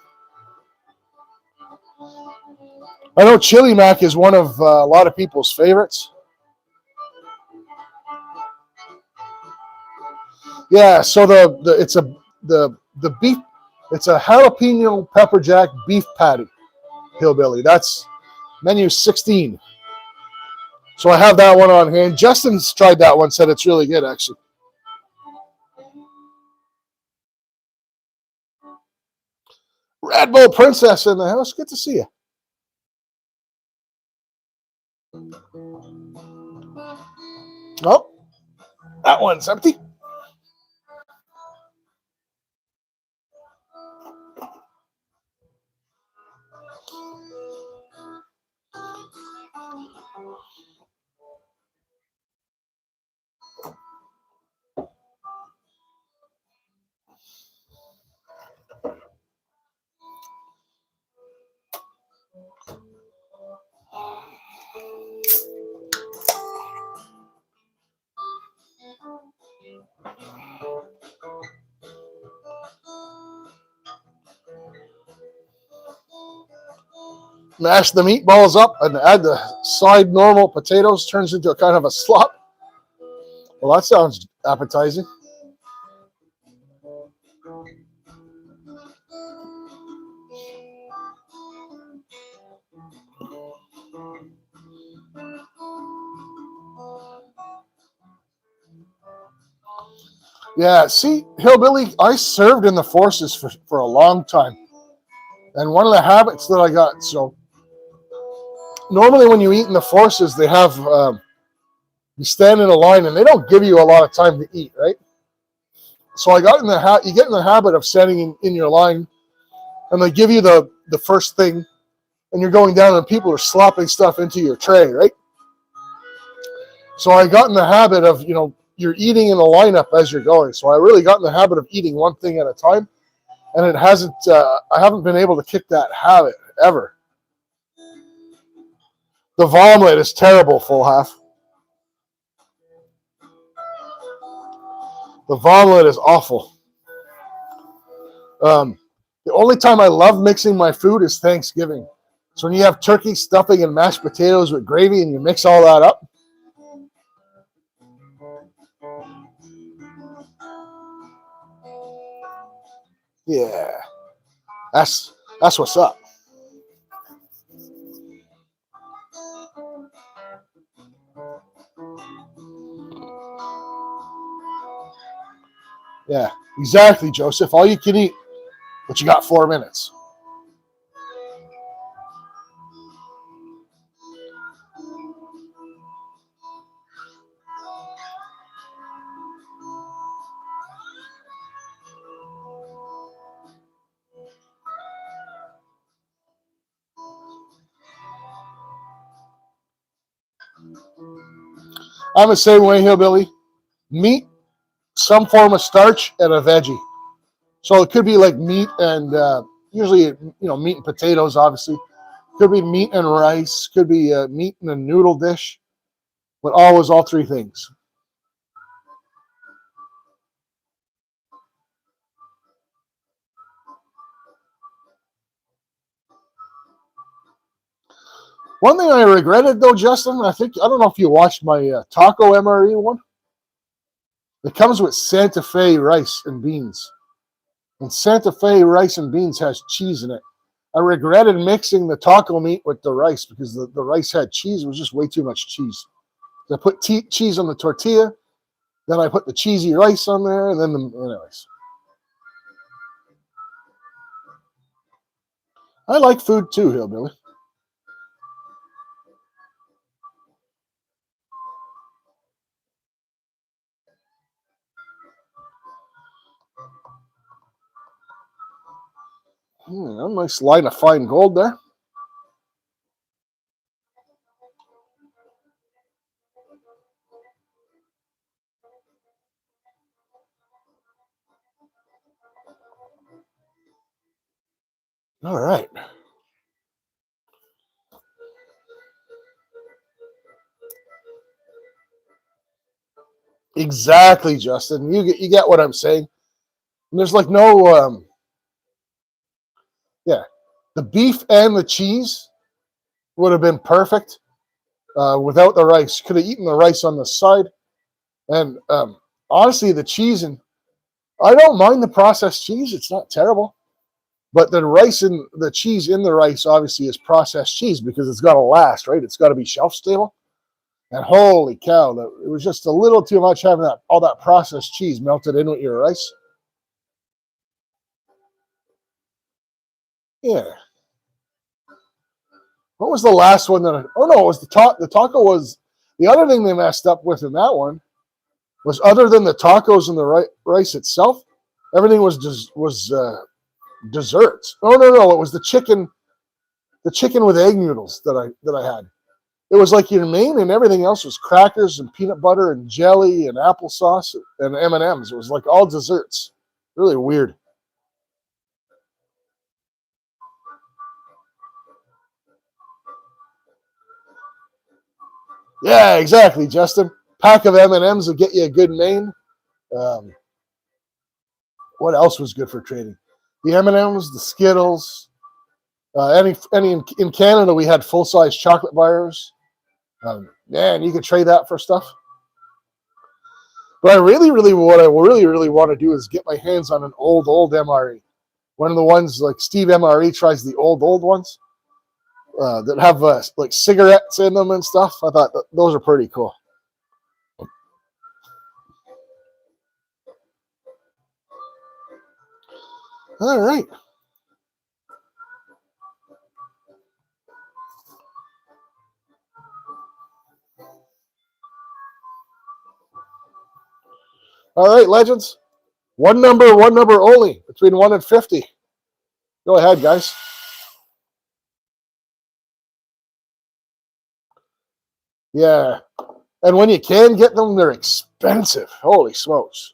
I know chili mac is one of a lot of people's favorites. Yeah, so the beef, it's a jalapeno pepper jack beef patty, hillbilly. That's menu 16. So I have that one on hand. Justin's tried that one, said it's really good, actually. Red Bull Princess in the house. Good to see you. Oh, that one's empty. Mash the meatballs up and add the side normal potatoes. Turns into a kind of a slop. Well, that sounds appetizing. Yeah, see, hillbilly, I served in the forces for a long time. And one of the habits that I got, so normally when you eat in the forces, they have, you stand in a line and they don't give you a lot of time to eat, right? So I got in the you get in the habit of standing in your line and they give you the first thing and you're going down and people are slopping stuff into your tray, right? So I got in the habit of, you're eating in a lineup as you're going. So I really got in the habit of eating one thing at a time. And it hasn't, I haven't been able to kick that habit ever. The vomited is terrible, full half. The vomited is awful. The only time I love mixing my food is Thanksgiving. So when you have turkey stuffing and mashed potatoes with gravy and you mix all that up. Yeah, that's what's up. Yeah, exactly, Joseph. All you can eat, but you got 4 minutes. I'm the same way, hillbilly. Meat, some form of starch, and a veggie. So it could be like meat and usually, meat and potatoes, obviously. Could be meat and rice. Could be meat in a noodle dish. But always all 3 things. One thing I regretted, though, Justin, I don't know if you watched my taco MRE one. It comes with Santa Fe rice and beans. And Santa Fe rice and beans has cheese in it. I regretted mixing the taco meat with the rice because the rice had cheese. It was just way too much cheese. I put cheese on the tortilla. Then I put the cheesy rice on there. And then, anyways. I like food too, Hillbilly. A nice line of fine gold there. All right. Exactly, Justin. You get what I'm saying. And there's like no yeah. The beef and the cheese would have been perfect without the rice. Could have eaten the rice on the side. And honestly, the cheese, and I don't mind the processed cheese. It's not terrible. But the rice and the cheese in the rice obviously is processed cheese because it's got to last, right? It's got to be shelf stable. And holy cow, it was just a little too much having all that processed cheese melted in with your rice. Yeah. What was the last one that? Oh no, it was the taco. The taco was the other thing they messed up with in that one was other than the tacos and the rice itself, everything was desserts. Oh no, it was the chicken with egg noodles that I had. It was like your main, and everything else was crackers and peanut butter and jelly and applesauce and M&Ms. It was like all desserts. Really weird. Yeah, exactly, Justin. Pack of M&Ms will get you a good main. Um, what else was good for trading? The M&Ms, the Skittles. Any in Canada, we had full size chocolate bars. Man, you could trade that for stuff. But I really want to do is get my hands on an old MRE. One of the ones like Steve MRE tries the old ones that have like cigarettes in them and stuff. I thought those are pretty cool. All right. All right, legends. One number only, between 1 and 50. Go ahead, guys. Yeah. And when you can get them, they're expensive. Holy smokes.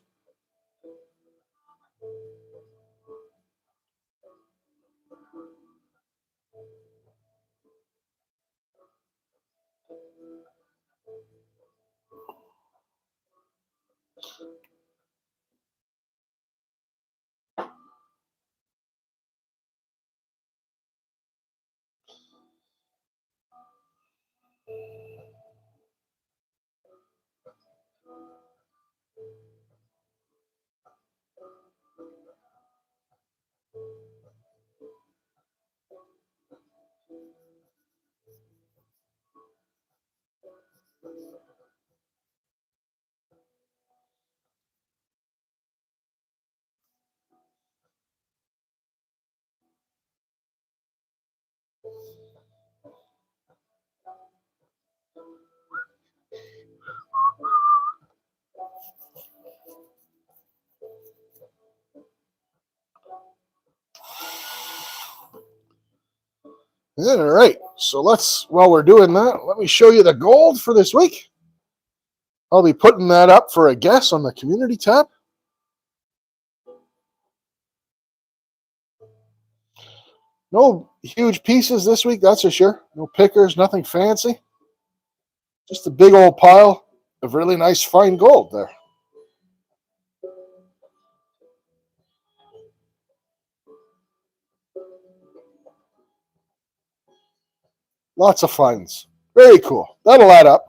All right. So while we're doing that, let me show you the gold for this week. I'll be putting that up for a guess on the community tab. No huge pieces this week, that's for sure. No pickers, nothing fancy. Just a big old pile of really nice fine gold there. Lots of finds. Very cool. That'll add up.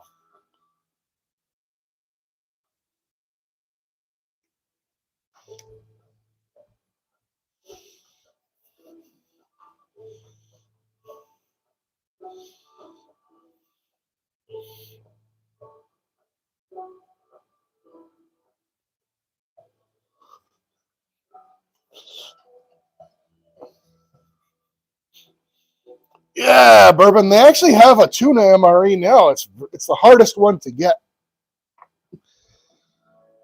Yeah, bourbon. They actually have a tuna MRE now. It's the hardest one to get.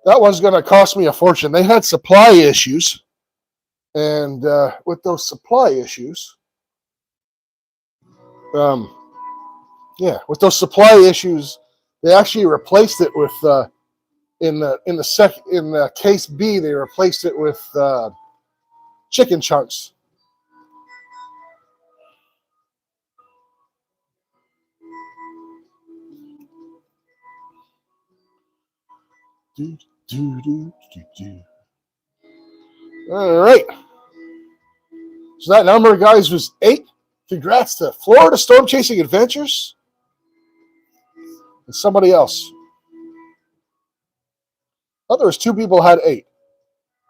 That one's going to cost me a fortune. They had supply issues, and with those supply issues, with those supply issues, they actually replaced it with in the case B. They replaced it with chicken chunks. All right. So that number, guys, was 8. Congrats to Florida Storm Chasing Adventures and somebody else. Oh, there was 2 people who had 8.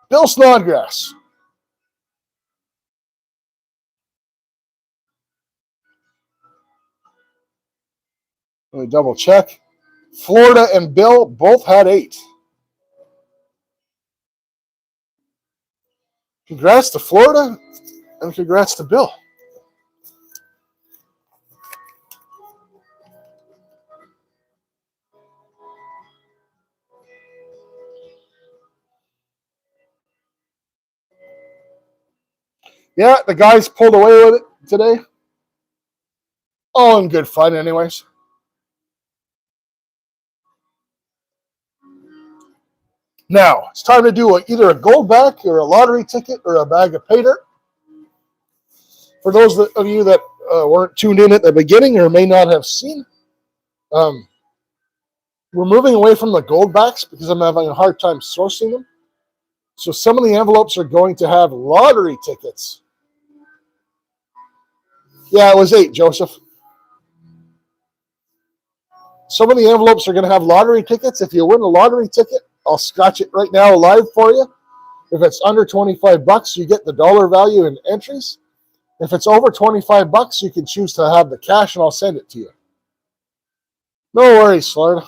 Bill Snodgrass. Let me double check. Florida and Bill both had 8. Congrats to Florida and congrats to Bill. Yeah, the guys pulled away with it today. All in good fun, anyways. Now, it's time to do either a gold back or a lottery ticket or a bag of pay dirt. For those of you that weren't tuned in at the beginning or may not have seen, we're moving away from the gold backs because I'm having a hard time sourcing them. So some of the envelopes are going to have lottery tickets. Yeah, it was 8, Joseph. Some of the envelopes are going to have lottery tickets. If you win a lottery ticket, I'll scratch it right now live for you. If it's under $25, you get the dollar value and entries. If it's over $25, you can choose to have the cash and I'll send it to you. No worries, Florida.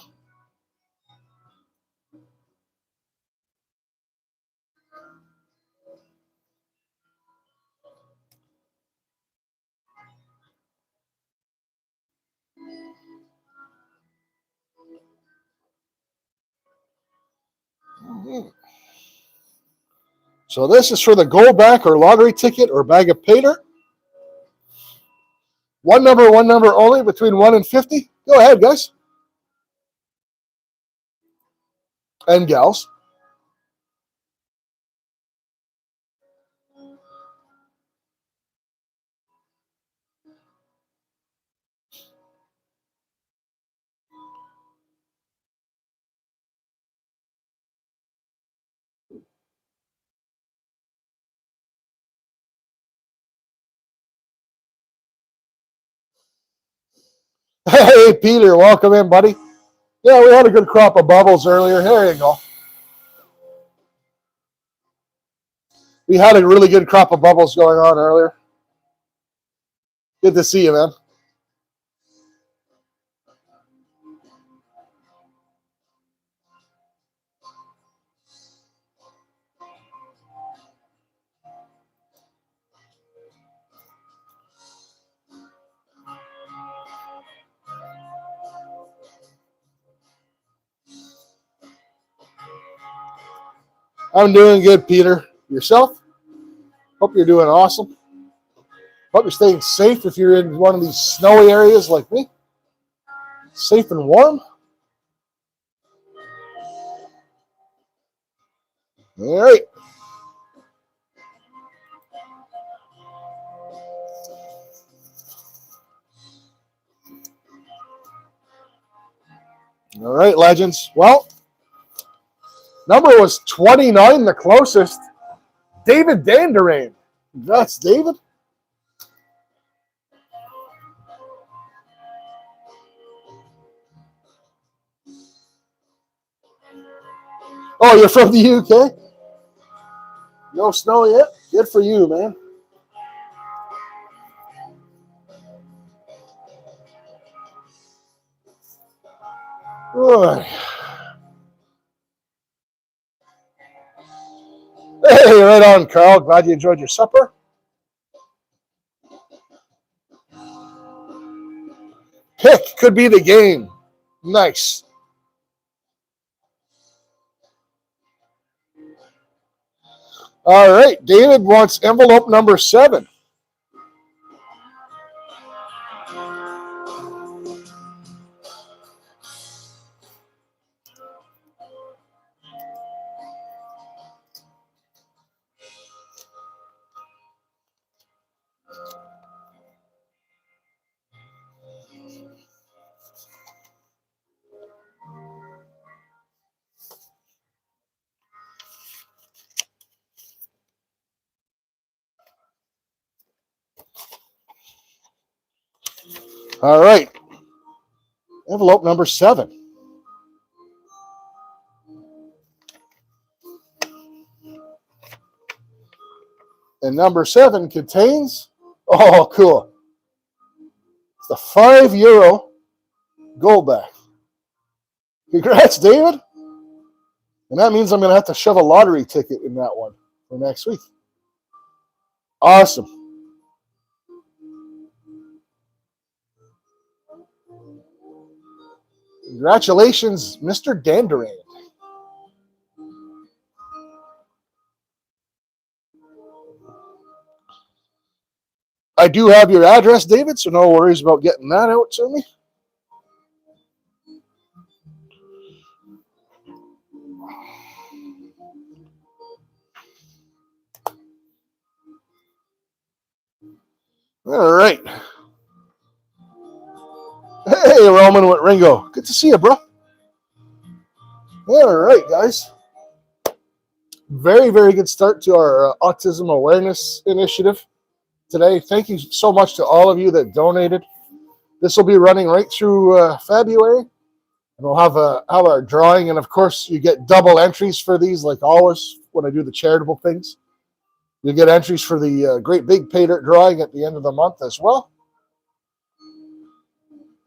So this is for the gold back or lottery ticket or bag of pay dirt. One number only between 1 and 50. Go ahead, guys. And gals. Hey, Peter, welcome in, buddy. Yeah, we had a good crop of bubbles earlier. There you go. We had a really good crop of bubbles going on earlier. Good to see you, man. I'm doing good, Peter. Yourself? Hope you're doing awesome. Hope you're staying safe if you're in one of these snowy areas like me. Safe and warm. All right. All right, legends. Well, number was 29, the closest. David Danderain. Congrats, David. Oh, you're from the UK? No snow yet? Good for you, man. All right. Hey, right on, Carl. Glad you enjoyed your supper. Pick could be the game. Nice. All right. David wants envelope number 7. All right. Envelope number 7. And number 7 contains, oh, cool. It's the €5 gold back. Congrats, David. And that means I'm going to have to shove a lottery ticket in that one for next week. Awesome. Congratulations, Mr. Danderand. I do have your address, David, so no worries about getting that out to me. All right. Hey, Roman with Ringo. Good to see you, bro. All right, guys. Very, very good start to our Autism Awareness Initiative today. Thank you so much to all of you that donated. This will be running right through February. And we'll have our drawing. And, of course, you get double entries for these, like always, when I do the charitable things. You get entries for the Great Big Pay Dirt drawing at the end of the month as well.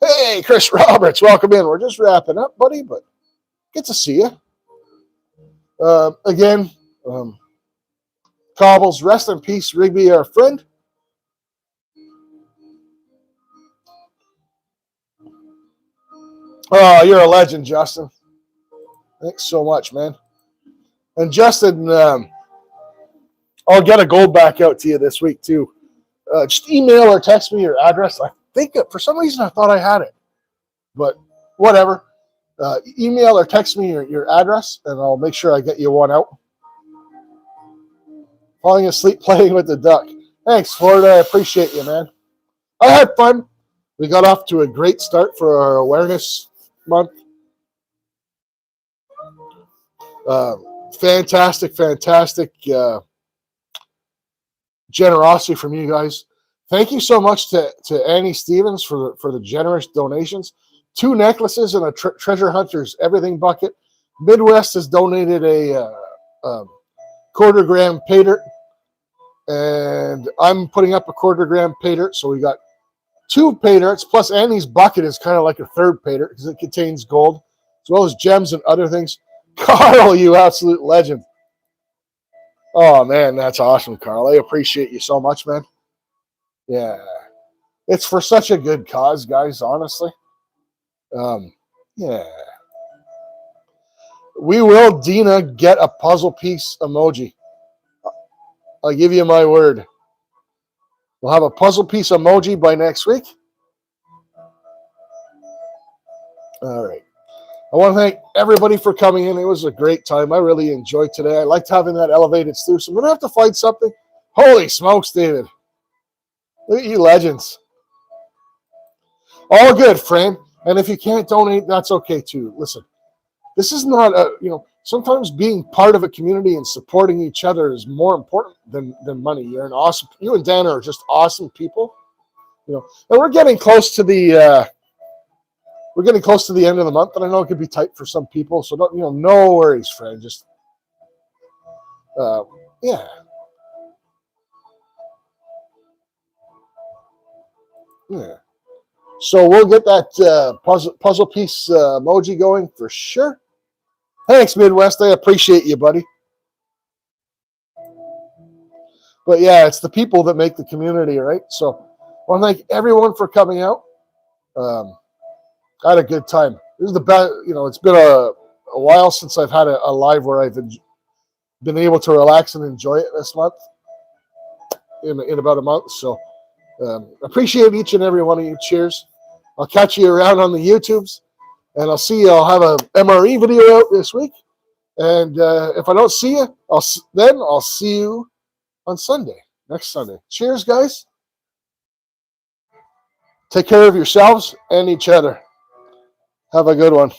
Hey, Chris Roberts, welcome in. We're just wrapping up, buddy, but good to see you. Again, Cobbles, rest in peace, Rigby, our friend. Oh, you're a legend, Justin. Thanks so much, man. And Justin, I'll get a gold back out to you this week, too. Just email or text me your address. I think for some reason I thought I had it, but whatever. Email or text me your address, and I'll make sure I get you one out. Falling asleep playing with the duck. Thanks, Florida. I appreciate you, man. I had fun. We got off to a great start for our awareness month. Fantastic generosity from you guys. Thank you so much to Annie Stevens for the generous donations. 2 necklaces and a treasure hunters everything bucket. Midwest has donated a quarter-gram pay dirt, and I'm putting up a quarter-gram pay dirt. So we got 2 pay dirts, plus Annie's bucket is kind of like a third pay dirt because it contains gold, as well as gems and other things. Carl, you absolute legend. Oh, man, that's awesome, Carl. I appreciate you so much, man. Yeah. It's for such a good cause, guys, honestly. Yeah. We will, Dina, get a puzzle piece emoji. I'll give you my word. We'll have a puzzle piece emoji by next week. All right. I want to thank everybody for coming in. It was a great time. I really enjoyed today. I liked having that elevated sluice. I'm going to have to find something. Holy smokes, David. Look at you legends. All good, Fran. And if you can't donate, that's okay too. Listen, this is not sometimes being part of a community and supporting each other is more important than money. You and Dan are just awesome people. And we're getting close to the end of the month, and I know it could be tight for some people. So no worries, Fran. Just yeah. Yeah. So we'll get that puzzle piece emoji going for sure. Thanks, Midwest. I appreciate you, buddy. But yeah, it's the people that make the community, right? So I want to thank everyone for coming out. I had a good time. This is the best. You know, it's been a while since I've had a live where I've been able to relax and enjoy it this month. In about a month, so appreciate each and every one of you. Cheers. I'll catch you around on the YouTubes, and I'll see you. I'll have a MRE video out this week, and if I don't see you, I'll see you on Sunday, next Sunday. Cheers, guys. Take care of yourselves and each other. Have a good one.